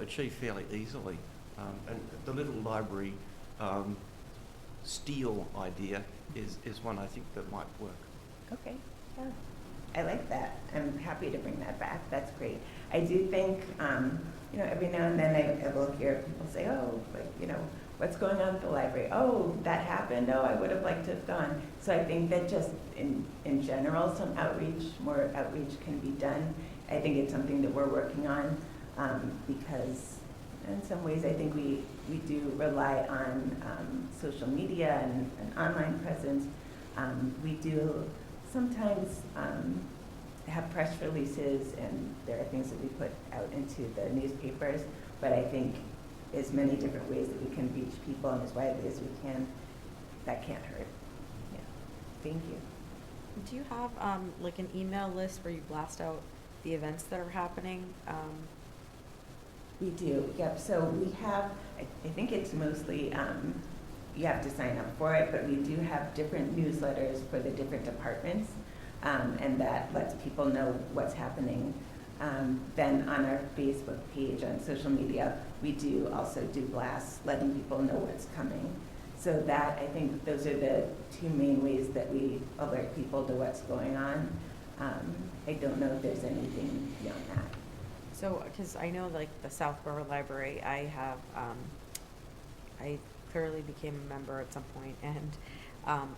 achieved fairly easily. And the little library steel idea is one I think that might work. Okay, yeah. I like that. I'm happy to bring that back. That's great. I do think, every now and then I will hear people say, oh, what's going on at the library? Oh, that happened? Oh, I would have liked to have gone. So I think that just in general, more outreach can be done. I think it's something that we're working on because in some ways I think we do rely on social media and an online presence. We do sometimes have press releases, and there are things that we put out into the newspapers, but I think as many different ways that we can reach people and as widely as we can, that can't hurt. Yeah, thank you. Do you have like an email list where you blast out the events that are happening? We do, yep. So we have, I think it's mostly, you have to sign up for it, but we do have different newsletters for the different departments, and that lets people know what's happening. Then on our Facebook page, on social media, we do also do blasts letting people know what's coming. So that, I think those are the two main ways that we alert people to what's going on. I don't know if there's anything beyond that. So, because I know like the Southborough Library, I have, I clearly became a member at some point, and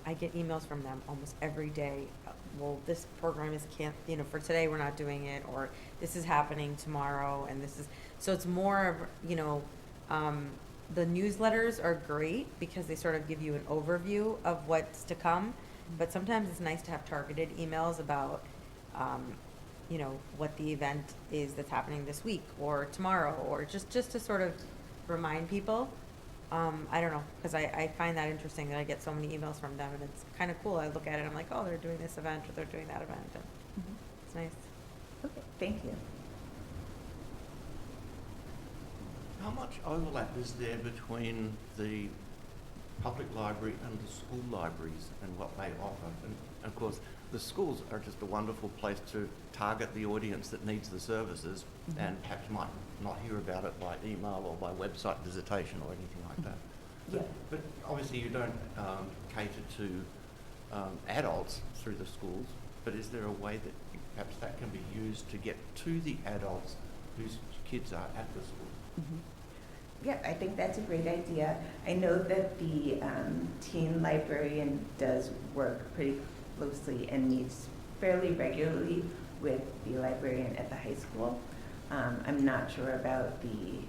I get emails from them almost every day. Well, this program is for today we're not doing it, or this is happening tomorrow, and this is, so it's more of, the newsletters are great because they sort of give you an overview of what's to come, but sometimes it's nice to have targeted emails about, what the event is that's happening this week or tomorrow, or just to sort of remind people. I don't know, because I find that interesting that I get so many emails from them, and it's kind of cool. I look at it, I'm like, oh, they're doing this event or they're doing that event, and it's nice. Okay, thank you. How much overlap is there between the public library and the school libraries and what they offer? And of course, the schools are just a wonderful place to target the audience that needs the services and perhaps might not hear about it by email or by website visitation or anything like that. Yeah. But obviously you don't cater to adults through the schools, but is there a way that perhaps that can be used to get to the adults whose kids are at the school? Mm-hmm. Yeah, I think that's a great idea. I know that the teen librarian does work pretty closely and meets fairly regularly with the librarian at the high school. I'm not sure about the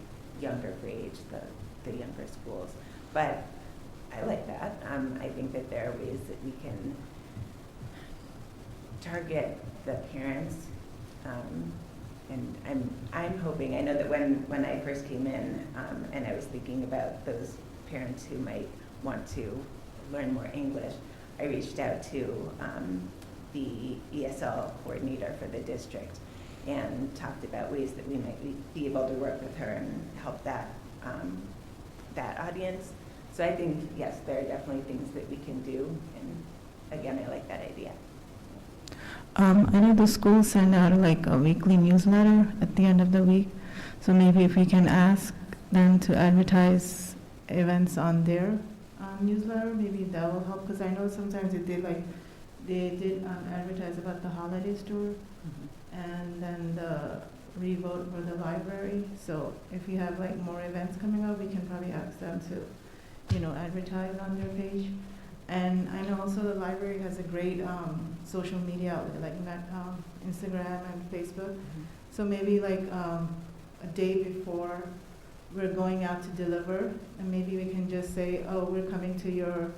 younger grades, the younger schools, but I like that. I think that there are ways that we can target the parents, and I'm hoping. I know that when I first came in, and I was thinking about those parents who might want to learn more English, I reached out to the ESL coordinator for the district and talked about ways that we might be able to work with her and help that audience. So I think, yes, there are definitely things that we can do, and again, I like that idea. I know the schools send out like a weekly newsletter at the end of the week, so maybe if we can ask them to advertise events on their newsletter, maybe that will help, because I know sometimes they did advertise about the holiday store and then the revote for the library. So if you have like more events coming up, we can probably ask them to, advertise on their page. And I know also the library has a great social media outlet, like Instagram and Facebook. So maybe like a day before we're going out to deliver, and maybe we can just say, oh, we're coming to your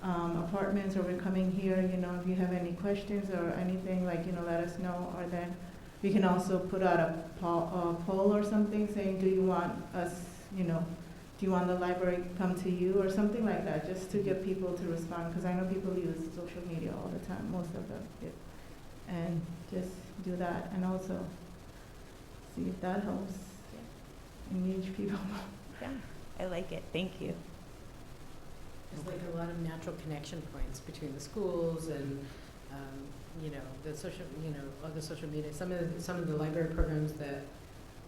apartments, or we're coming here, you know, if you have any questions or anything, like, you know, let us know. Or then we can also put out a poll or something saying, do you want us, you know, do you want the library to come to you, or something like that, just to get people to respond, because I know people use social media all the time, most of them, and just do that, and also see if that helps engage people. Yeah, I like it. Thank you. There's like a lot of natural connection points between the schools and, you know, the social, you know, other social media. Some of the library programs that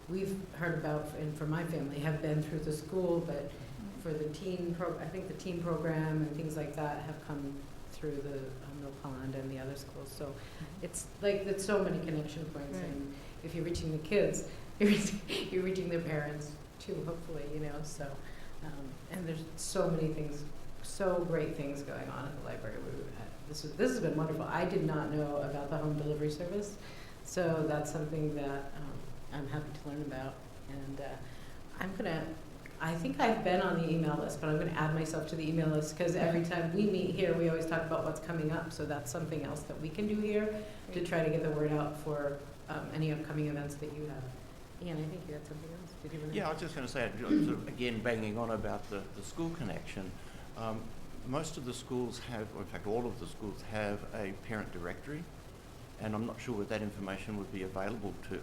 we've heard about, and for my family, have been through the school, but for the I think the teen program and things like that have come through the Mill Pond and the other schools. So it's like, it's so many connection points, Right. and if you're reaching the kids, you're reaching their parents too, hopefully, you know, so, and there's so many things, so great things going on at the library. This has been wonderful. I did not know about the home delivery service, so that's something that I'm happy to learn about. And I think I've been on the email list, but I'm gonna add myself to the email list, because every time we meet here, we always talk about what's coming up, so that's something else that we can do here to try to get the word out for any upcoming events that you have. Ian, I think you had something else. Did you want to? Yeah, I was just going to say, sort of, again, banging on about the school connection. Most of the schools have, or in fact all of the schools have, a parent directory, and I'm not sure whether that information would be available to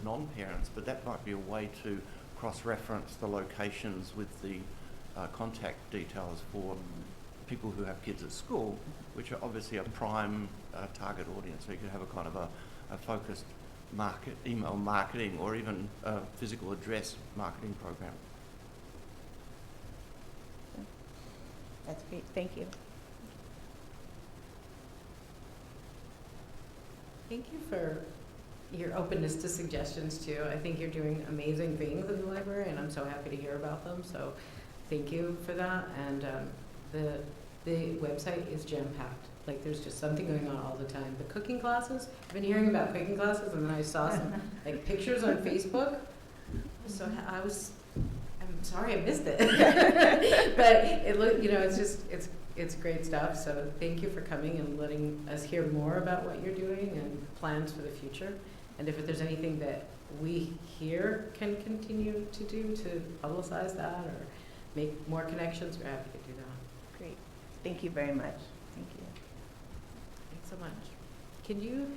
non-parents, but that might be a way to cross-reference the locations with the contact details for people who have kids at school, which are obviously a prime target audience. So you could have a kind of a focused email marketing, or even a physical address marketing program. That's great. Thank you. Thank you for your openness to suggestions too. I think you're doing amazing things in the library, and I'm so happy to hear about them. So thank you for that. And the website is jam-packed. Like, there's just something going on all the time. The cooking classes, I've been hearing about cooking classes, and then I saw some like pictures on Facebook. So I'm sorry I missed it. But it looked, you know, it's great stuff. So thank you for coming and letting us hear more about what you're doing and plans for the future. And if there's anything that we here can continue to do to publicize that or make more connections, we're happy to do that. Great. Thank you very much. Thank you. Thanks so much. Can you,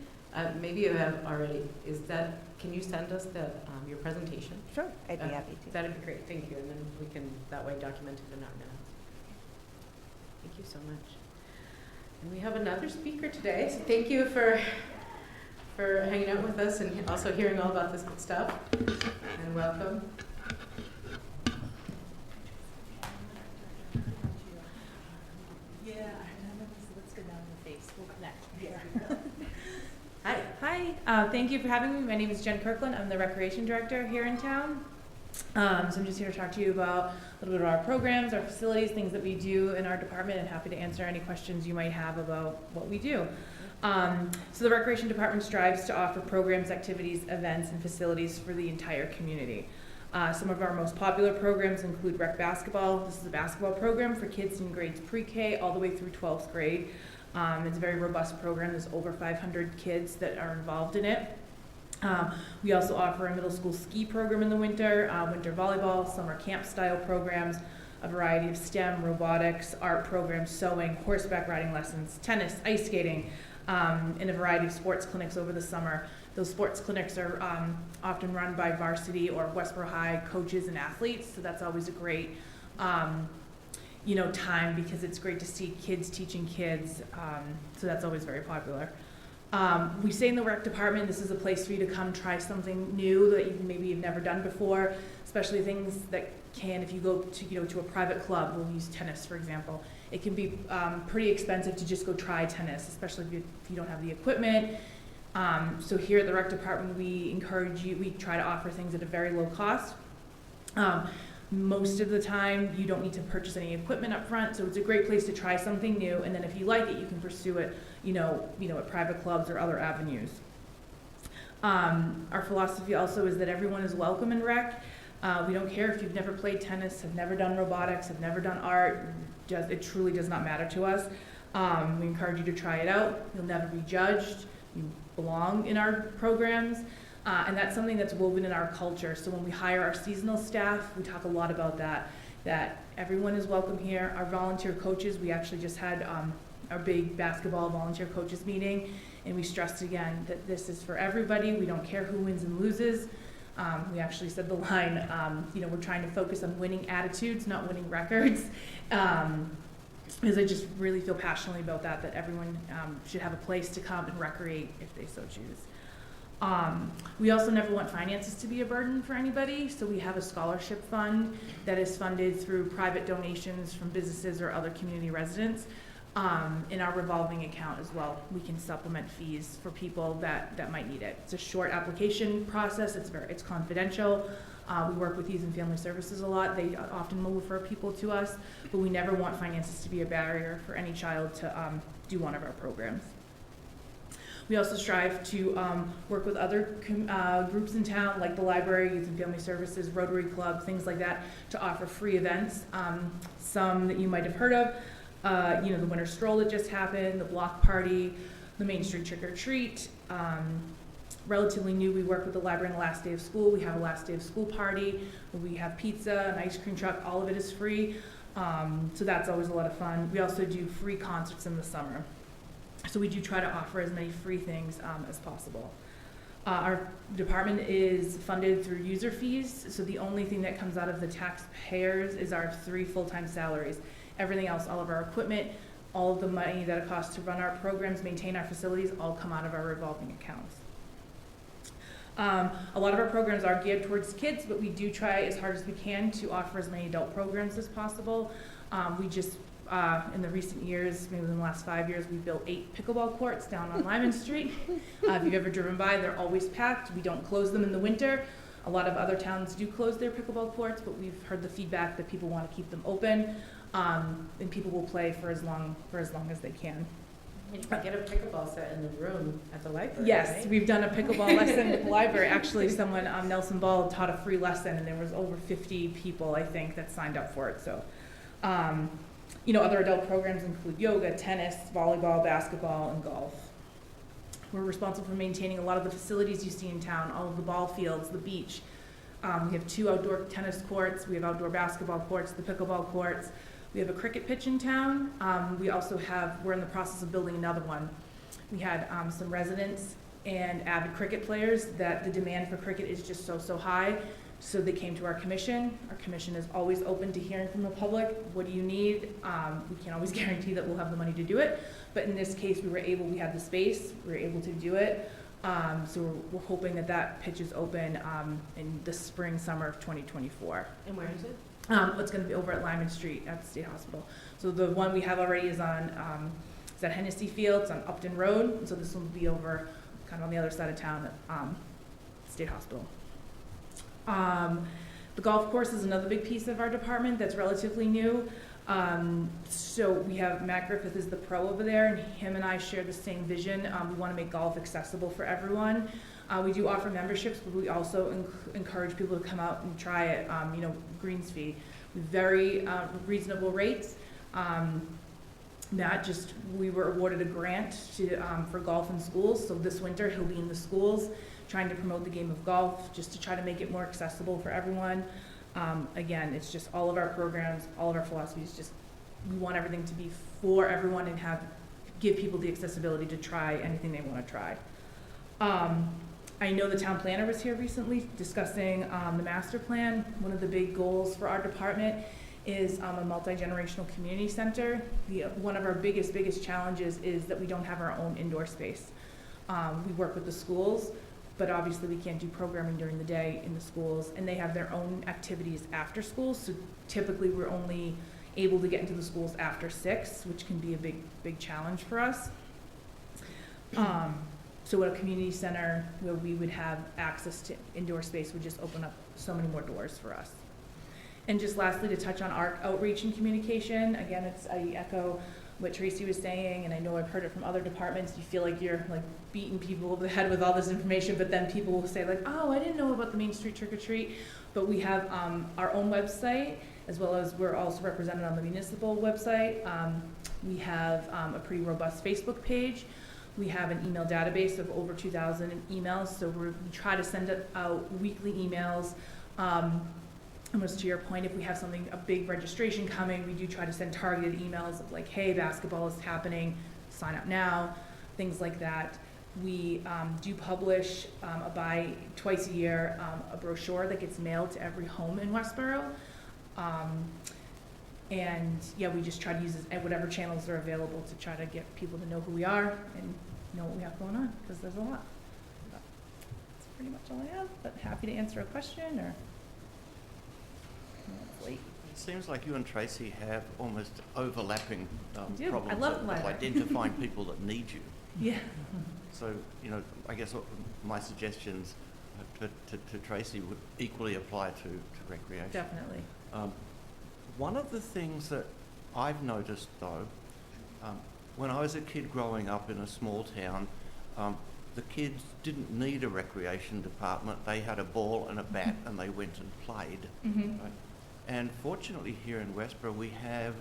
maybe you have already, can you send us your presentation? Sure. I'd be happy to. That'd be great, thank you, and then we can, that way, document it in our minutes. Thank you so much. And we have another speaker today, so thank you for hanging out with us and also hearing all about this good stuff, and welcome. Let's go down the face. We'll connect. Hi. Thank you for having me. My name is Jen Kirkland. I'm the recreation director here in town. So I'm just here to talk to you about a little bit of our programs, our facilities, things that we do in our department, and happy to answer any questions you might have about what we do. So the recreation department strives to offer programs, activities, events, and facilities for the entire community. Some of our most popular programs include rec basketball. This is a basketball program for kids in grades pre-K all the way through 12th grade. It's a very robust program. There's over 500 kids that are involved in it. We also offer a middle school ski program in the winter, winter volleyball, summer camp style programs, a variety of STEM, robotics, art programs, sewing, horseback riding lessons, tennis, ice skating, and a variety of sports clinics over the summer. Those sports clinics are often run by varsity or Westborough High coaches and athletes, so that's always a great time, because it's great to see kids teaching kids, so that's always very popular. We say in the rec department, this is a place for you to come try something new that maybe you've never done before, especially things that if you go to a private club, we'll use tennis for example. It can be pretty expensive to just go try tennis, especially if you don't have the equipment. So here at the rec department, we try to offer things at a very low cost. Most of the time, you don't need to purchase any equipment up front, so it's a great place to try something new, and then if you like it, you can pursue it, at private clubs or other avenues. Our philosophy also is that everyone is welcome in rec. We don't care if you've never played tennis, have never done robotics, have never done art. It truly does not matter to us. We encourage you to try it out. You'll never be judged. You belong in our programs. And that's something that's woven in our culture. So when we hire our seasonal staff, we talk a lot about that everyone is welcome here. Our volunteer coaches, we actually just had our big basketball volunteer coaches meeting, and we stressed again that this is for everybody. We don't care who wins and loses. We actually said the line, we're trying to focus on winning attitudes, not winning records. Because I just really feel passionately about that everyone should have a place to come and recreate if they so choose. We also never want finances to be a burden for anybody, so we have a scholarship fund that is funded through private donations from businesses or other community residents. In our revolving account as well, we can supplement fees for people that might need it. It's a short application process. It's confidential. We work with Youth and Family Services a lot. They often will refer people to us, but we never want finances to be a barrier for any child to do one of our programs. We also strive to work with other groups in town, like the library, Youth and Family Services, Rotary Club, things like that, to offer free events. Some that you might have heard of. The winter stroll that just happened, the block party, the Main Street trick or treat. Relatively new, we work with the library on the last day of school. We have a last day of school party. We have pizza, an ice cream truck, all of it is free. So that's always a lot of fun. We also do free concerts in the summer. So we do try to offer as many free things as possible. Our department is funded through user fees. So the only thing that comes out of the taxpayers is our 3 full-time salaries. Everything else, all of our equipment, all of the money that it costs to run our programs, maintain our facilities, all come out of our revolving accounts. A lot of our programs are geared towards kids, but we do try as hard as we can to offer as many adult programs as possible. We just, in the recent years, maybe in the last 5 years, we built 8 pickleball courts down on Lyman Street. If you've ever driven by, they're always packed. We don't close them in the winter. A lot of other towns do close their pickleball courts, but we've heard the feedback that people want to keep them open. And people will play for as long as they can. You can get a pickleball set in the room at the library, Yes, right? we've done a pickleball lesson at the library. Actually, someone, Nelson Ball, taught a free lesson, and there was over 50 people, I think, that signed up for it. So, other adult programs include yoga, tennis, volleyball, basketball, and golf. We're responsible for maintaining a lot of the facilities you see in town, all of the ball fields, the beach. We have 2 outdoor tennis courts. We have outdoor basketball courts, the pickleball courts. We have a cricket pitch in town. We're in the process of building another one. We had some residents and avid cricket players that the demand for cricket is just so high. So they came to our commission. Our commission is always open to hearing from the public. What do you need? We can't always guarantee that we'll have the money to do it. But in this case, we had the space, we were able to do it. So we're hoping that pitch is open in the spring, summer of 2024. And where is it? It's going to be over at Lyman Street at the State Hospital. So the one we have already is on at Hennessy Field. It's on Upton Road. And so this will be over kind of on the other side of town at State Hospital. The golf course is another big piece of our department that's relatively new. So we have Matt Griffith is the pro over there, and him and I share the same vision. We want to make golf accessible for everyone. We do offer memberships, but we also encourage people to come out and try it. Greens fee, very reasonable rates. We were awarded a grant for golf in schools. So this winter he'll be in the schools trying to promote the game of golf, just to try to make it more accessible for everyone. Again, it's just all of our programs, all of our philosophies. We want everything to be for everyone and give people the accessibility to try anything they want to try. I know the town planner was here recently discussing the master plan. One of the big goals for our department is a multi-generational community center. One of our biggest challenges is that we don't have our own indoor space. We work with the schools, but obviously we can't do programming during the day in the schools, and they have their own activities after school. So typically we're only able to get into the schools after 6, which can be a big challenge for us. So at a community center where we would have access to indoor space would just open up so many more doors for us. And just lastly, to touch on our outreach and communication, again, I echo what Tracy was saying, and I know I've heard it from other departments, you feel like you're like beating people over the head with all this information, but then people will say like, oh, I didn't know about the Main Street Trick or Treat. But we have our own website, as well as we're also represented on the municipal website. We have a pretty robust Facebook page. We have an email database of over 2,000 emails, so we try to send out weekly emails. Almost to your point, if we have something, a big registration coming, we do try to send targeted emails of like, hey, basketball is happening, sign up now, things like that. We do publish twice a year a brochure that gets mailed to every home in Westborough. And yeah, we just try to use whatever channels are available to try to get people to know who we are and know what we have going on, because there's a lot. But that's pretty much all I have, but happy to answer a question or. Late. It seems like you and Tracy have almost overlapping do. I problems love of library. identifying people that need you. Yeah. So, you know, I guess my suggestions to Tracy would equally apply to recreation. Definitely. One of the things that I've noticed, though, when I was a kid growing up in a small town, the kids didn't need a recreation department. They had a ball and a bat and they went and played. Mm-hmm. Right? And fortunately here in Westborough we have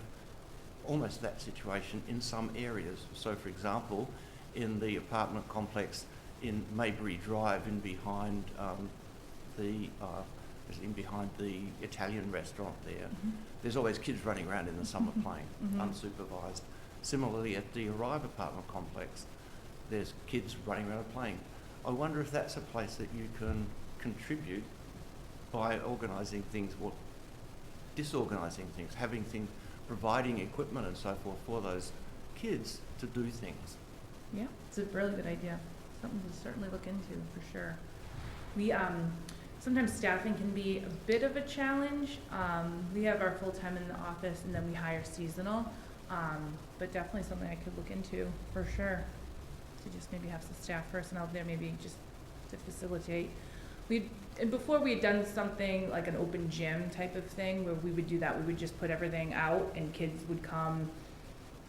almost that situation in some areas. So for example, in the apartment complex in Maybury Drive in behind the Italian restaurant there, there's always kids running around in the summer playing, unsupervised. Similarly at the Arrive apartment complex, there's kids running around playing. I wonder if that's a place that you can contribute by organising things, or disorganising things, having things, providing equipment and so forth for those kids to do things. Yeah, it's a really good idea. Something to certainly look into for sure. We sometimes staffing can be a bit of a challenge. We have our full-time in the office and then we hire seasonal, but definitely something I could look into for sure. To just maybe have some staff person out there, maybe just to facilitate. And before we had done something like an open gym type of thing where we would do that. We would just put everything out and kids would come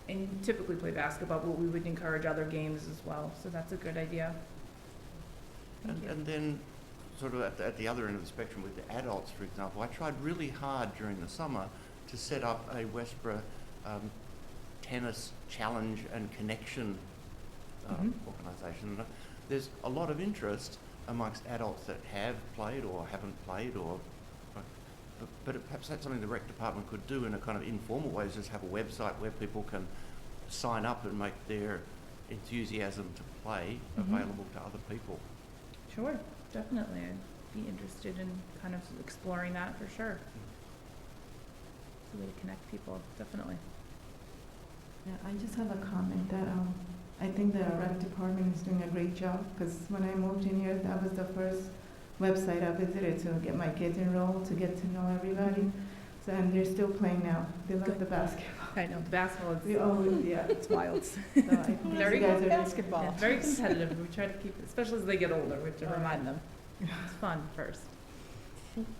and typically play basketball, but we would encourage other games as well. So that's a good idea. And then sort of at the other end of the spectrum with the adults, for example, I tried really hard during the summer to set up a Westborough tennis challenge and connection organisation. There's a lot of interest amongst adults that have played or haven't played, but perhaps that's something the rec department could do in a kind of informal way, is just have a website where people can sign up and make their enthusiasm to play available to other people. Sure, definitely. I'd be interested in kind of exploring that for sure. It's a way to connect people, definitely. Yeah, I just have a comment that I think the rec department is doing a great job, because when I moved in here, that was the first website I visited to get my kids enrolled, to get to know everybody. So, and they're still playing now. They love the basketball. I know, the basketball We is, always, yeah. it's wild. So I think Very you guys good are basketball. It's very competitive. We try to keep it, especially as they get older, we have to remind them. It's fun first.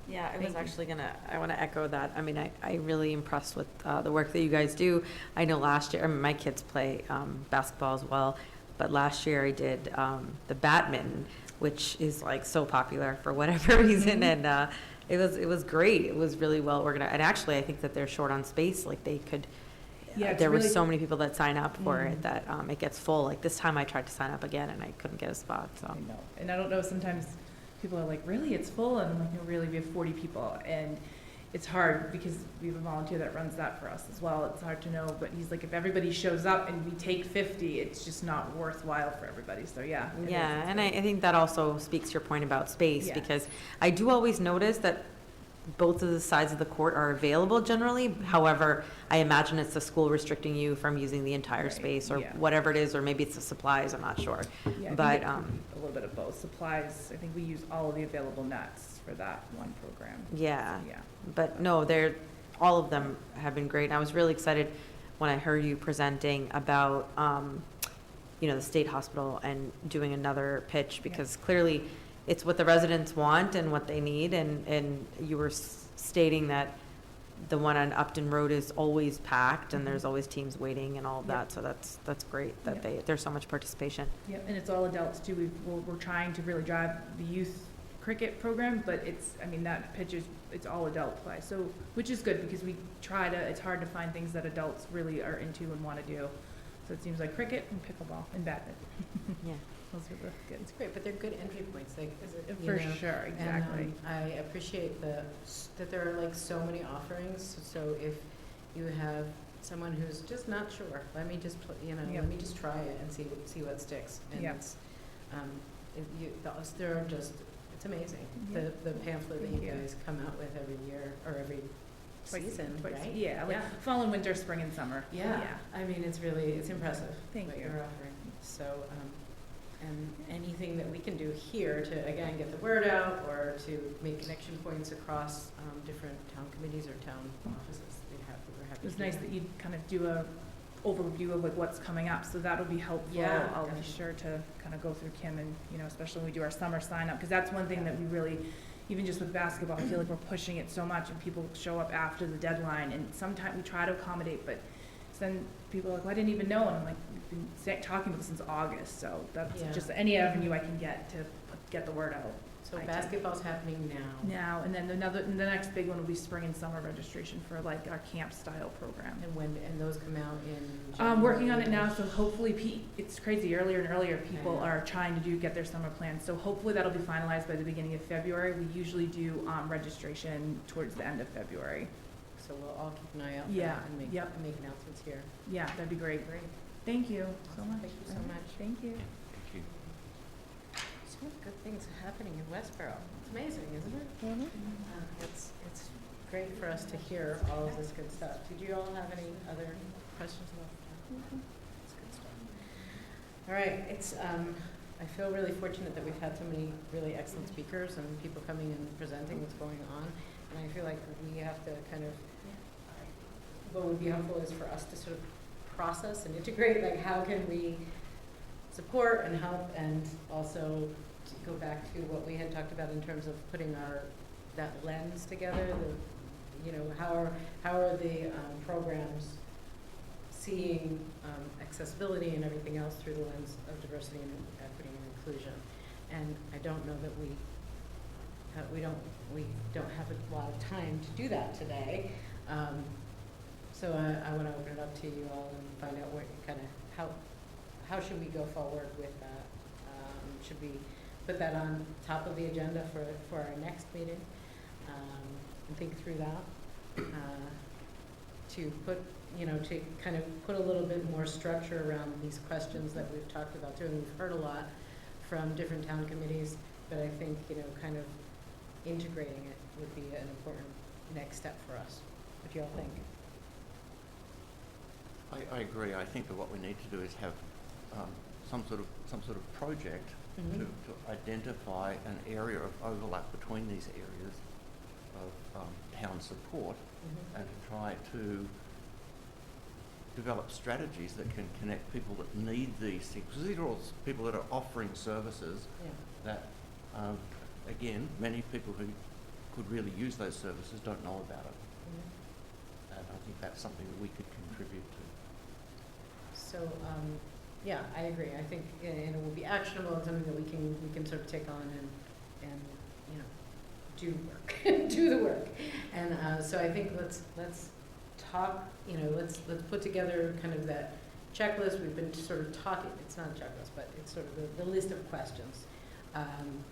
Yeah, I Thank was you. actually I want to echo that. I mean, I really impressed with the work that you guys do. I know last year, I mean, my kids play basketball as well, but last year I did the badminton, which is like so popular for whatever reason, and it was great. It was really well organized, and actually I think that they're short on space. Like they could, Yeah, there were really so many people that sign up for Mhm. it that it gets full. Like this time I tried to sign up again and I couldn't get a spot. So. I know. And I don't know, sometimes people are like, really, it's full? And I'm like, no, really, we have 40 people. And it's hard because we have a volunteer that runs that for us as well. It's hard to know, but he's like, if everybody shows up and we take 50, it's just not worthwhile for everybody. So yeah. it is. Yeah, It's and great. I think that also speaks to your point about space, Yeah. because I do always notice that both of the sides of the court are available generally. However, I imagine it's the school restricting you from using the entire Right, space or yeah. whatever it is, or maybe it's the supplies, I'm not sure. Yeah, I think But, it could be a little bit of both. Supplies, I think we use all of the available nets for that one program. Yeah, Yeah. but no, all of them have been great. And I was really excited when I heard you presenting about, the state hospital and doing another pitch, because clearly it's what the residents want and what they need. And you were stating that the one on Upton Road is always packed, and there's always teams waiting and all of that, so that's great that there's so much participation. Yep, and it's all adults too. We're trying to really drive the youth cricket program, but that pitch is, it's all adult play, so, which is good, because it's hard to find things that adults really are into and want to do. So it seems like cricket and pickleball and badminton. Yeah. Those are the good. It's great, but they're good entry points, like, For sure, exactly. And I appreciate that there are like so many offerings, so if you have someone who's just not sure, let me just, let me just try it and see what sticks. And Yep. it's, there are just, it's amazing, Yep. the pamphlet that Thank you you. guys come out with every year, or every season, Twice. right? Yeah, like Yeah. fall and winter, spring and summer. Yeah, I mean, it's impressive Thank what you. you're offering. So, and anything that we can do here to, again, get the word out or to make connection points across different town committees or town offices, we're happy It was to do nice that you'd kind of do a overview of like what's coming up, so that'll be helpful. Yeah, I'll be definitely. sure to kind of go through Kim and, especially when we do our summer sign up, because that's one thing that we really, even just with basketball, I feel like we're pushing it so much and people show up after the deadline, and sometimes we try to accommodate, but then people are like, well, I didn't even know, and I'm like, we've been talking about this since August, so that's Yeah. just any avenue I can get to get the word out. So basketball's happening now. Now, and then the next big one will be spring and summer registration for like our camp style program. And those come out in Working on it now, so hopefully, it's crazy, earlier and earlier, people Yeah. are trying to get their summer plans, so hopefully that'll be finalized by the beginning of February. We usually do, registration towards the end of February. So we'll all keep an eye out for Yeah, that and make yep. announcements here. Yeah, that'd be great. Great. Thank you so much. Thank you so much. Thank you. Thank you. So many good things happening in Westborough. It's amazing, isn't it? It's great for us to hear all of this good stuff. Did you all have any other questions about that? It's good stuff. All right, I feel really fortunate that we've had so many really excellent speakers and people coming and presenting what's going on. And I feel like we have to kind of, what would be helpful is for us to sort of process and integrate, like how can we support and help, and also to go back to what we had talked about in terms of putting that lens together, how are the programs seeing accessibility and everything else through the lens of diversity and equity and inclusion. And I don't know that we don't have a lot of time to do that today. So I want to open it up to you all and find out what how should we go forward with that? Should we put that on top of the agenda for our next meeting and think through that? To put, to kind of put a little bit more structure around these questions that we've talked about too, and we've heard a lot from different town committees, but I think, kind of integrating it would be an important next step for us. What do you all think? I agree. I think that what we need to do is have some sort of project to identify an area of overlap between these areas of town support, and to try to develop strategies that can connect people that need these things. Because these are all people that are offering services that, again, many people who could really use those services don't know about it. And I think that's something that we could contribute to. So, yeah, I agree. I think, and it will be actionable and something that we can sort of take on and do work, do the work. And so I think let's talk. Let's put together kind of that checklist. We've been sort of talking. It's not a checklist, but it's sort of the list of questions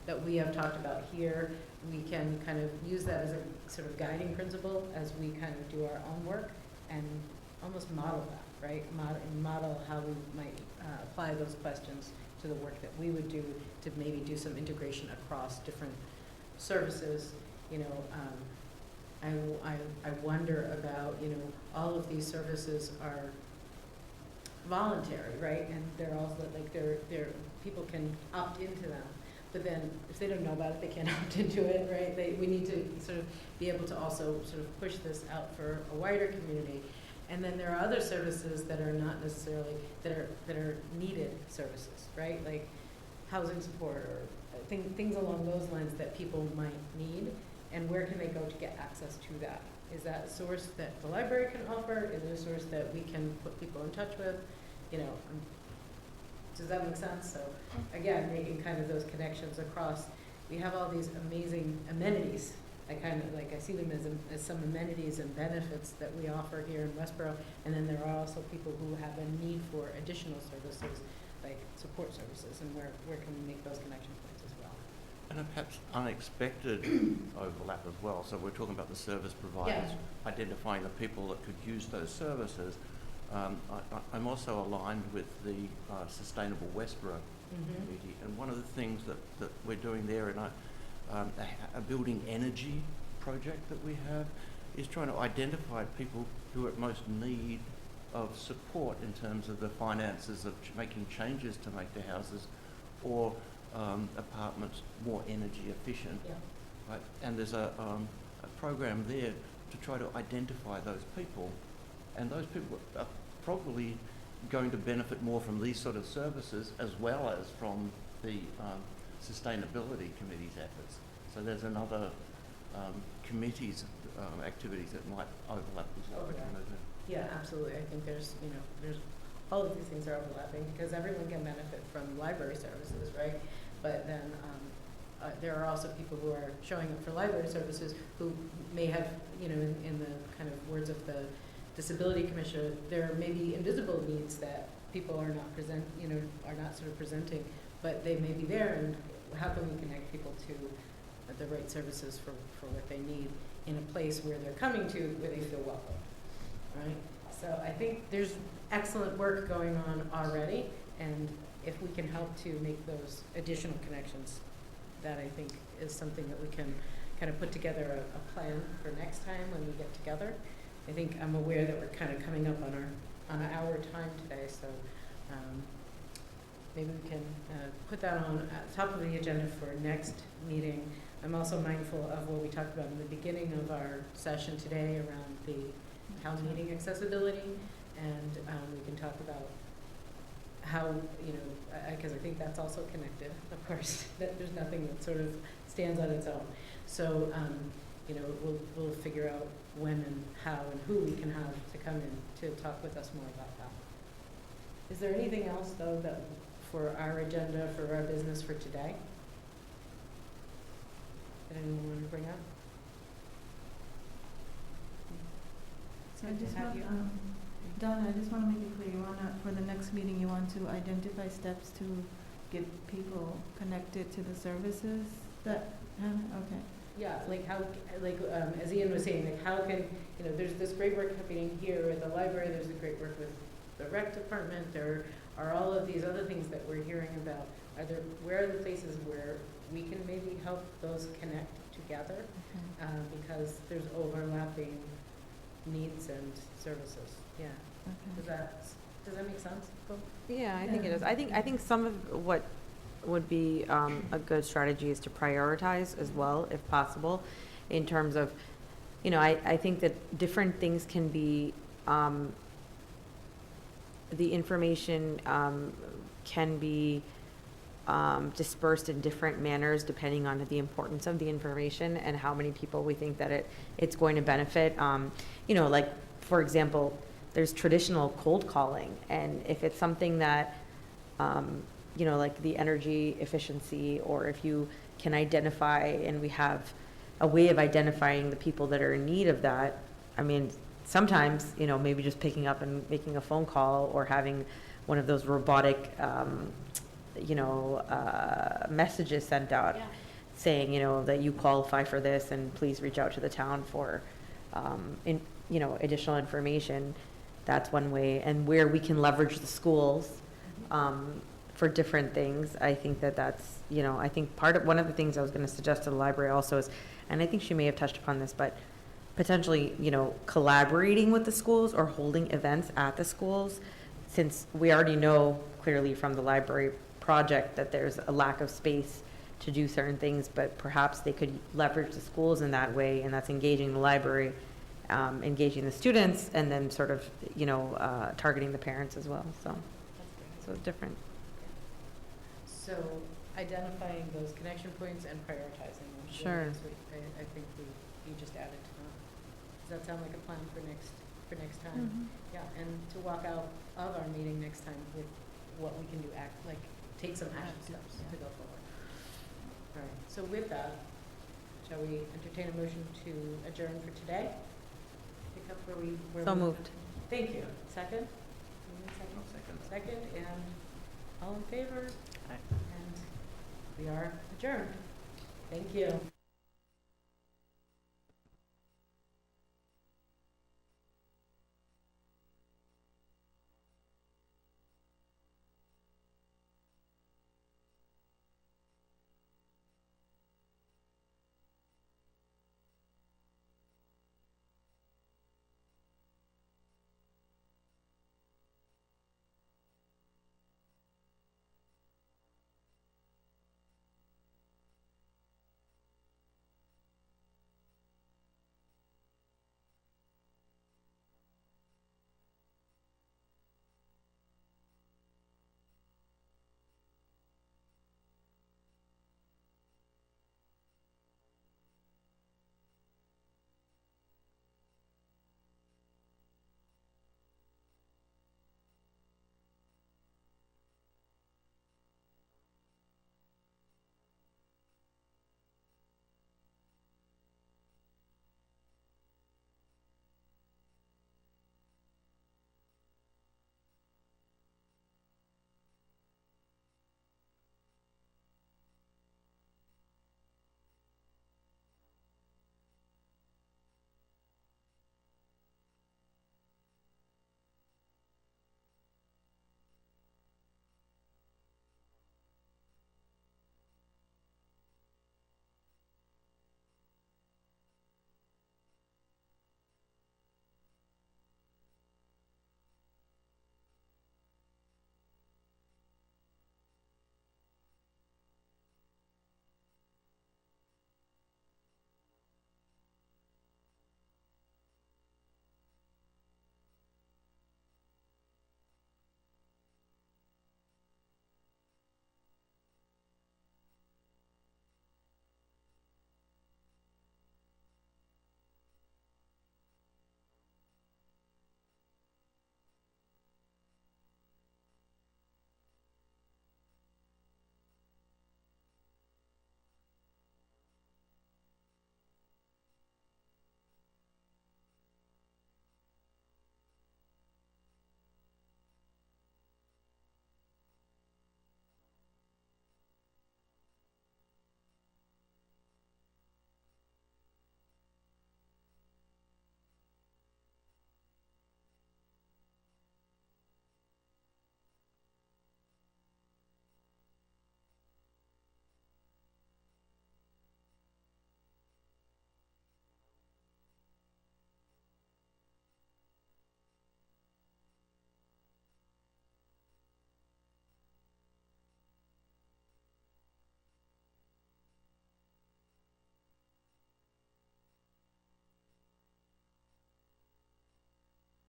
that we have talked about here. We can kind of use that as a sort of guiding principle as we kind of do our own work and almost model that, right? Model how we might apply those questions to the work that we would do to maybe do some integration across different services. I wonder about, all of these services are voluntary, right? And they're also like they're people can opt into them. But then if they don't know about it, they can't opt into it, right? We need to sort of be able to also sort of push this out for a wider community. And then there are other services that are not necessarily, that are needed services, right? Like housing support or things along those lines that people might need, and where can they go to get access to that? Is that a source that the library can offer? Is it a source that we can put people in touch with? You know, does that make sense? So again, making kind of those connections across. We have all these amazing amenities. I see them as some amenities and benefits that we offer here in Westborough. And then there are also people who have a need for additional services, like support services, and where can we make those connection points as well? And a perhaps unexpected overlap as well. So we're talking about the service providers, identifying the people that could use those services. I'm also aligned with the Sustainable Westborough committee, and one of the things that we're doing there, and a building energy project that we have, is trying to identify people who are at most need of support in terms of the finances of making changes to make their houses or apartments more energy efficient. Yeah. Right? And there's a program there to try to identify those people, and those people are probably going to benefit more from these sort of services as well as from the sustainability committee's efforts. So there's another committee's activities that might overlap with what we're trying to do. Yeah, absolutely. I think there's all of these things are overlapping because everyone can benefit from library services, right? But then there are also people who are showing up for library services who may have, in the kind of words of the Disability Commissioner, there may be invisible needs that people are not sort of presenting, but they may be there, and how can we connect people to the right services for what they need in a place where they're coming to where they feel welcome, right? So I think there's excellent work going on already, and if we can help to make those additional connections, that I think is something that we can kind of put together a plan for next time when we get together. I think I'm aware that we're kind of coming up on our hour time today, so maybe we can put that on at the top of the agenda for next meeting. I'm also mindful of what we talked about in the beginning of our session today around the town meeting accessibility, and we can talk about how, because I think that's also connected, of course, that there's nothing that sort of stands on its own. So, we'll figure out when and how and who we can have to come in to talk with us more about that. Is there anything else, though, that for our agenda, for our business for today, that anyone want to bring up? So I just want, Donna, I just want to make it clear, you want to, for the next meeting, you want to identify steps to get people connected to the services that, okay. Yeah, as Ian was saying, how can, there's this great work happening here at the library, there's a great work with the rec department, there are all of these other things that we're hearing about. Where are the places where we can maybe help those connect together? Because there's overlapping needs and services. Yeah. Okay. Does that make sense? Yeah, I think it does. I think some of what would be a good strategy is to prioritize as well, if possible, in terms of, I think that different things can be, the information can be dispersed in different manners depending on the importance of the information and how many people we think that it's going to benefit. Like, for example, there's traditional cold calling, and if it's something that like the energy efficiency, or if you can identify, and we have a way of identifying the people that are in need of that. I mean, sometimes, maybe just picking up and making a phone call, or having one of those robotic, messages sent out saying, that you qualify for this and please reach out to the town for, additional information. That's one way. And where we can leverage the schools, for different things. I think that's, I think one of the things I was going to suggest to the library also is, and I think she may have touched upon this, but potentially, collaborating with the schools or holding events at the schools, since we already know clearly from the library project that there's a lack of space to do certain things, but perhaps they could leverage the schools in that way, and that's engaging the library, engaging the students, and then sort of, targeting the parents as well. So different. So identifying those connection points and prioritizing them. Sure. I think you just added to that. that sound like a plan for next time? Yeah, and to walk out of our meeting next time with what we can do, take some action steps to go forward. All right, so with that, shall we entertain a motion to adjourn for today? Pick up where we. So moved. Thank you. Second? Second, and all in favor? Aye. And we are adjourned. Thank you.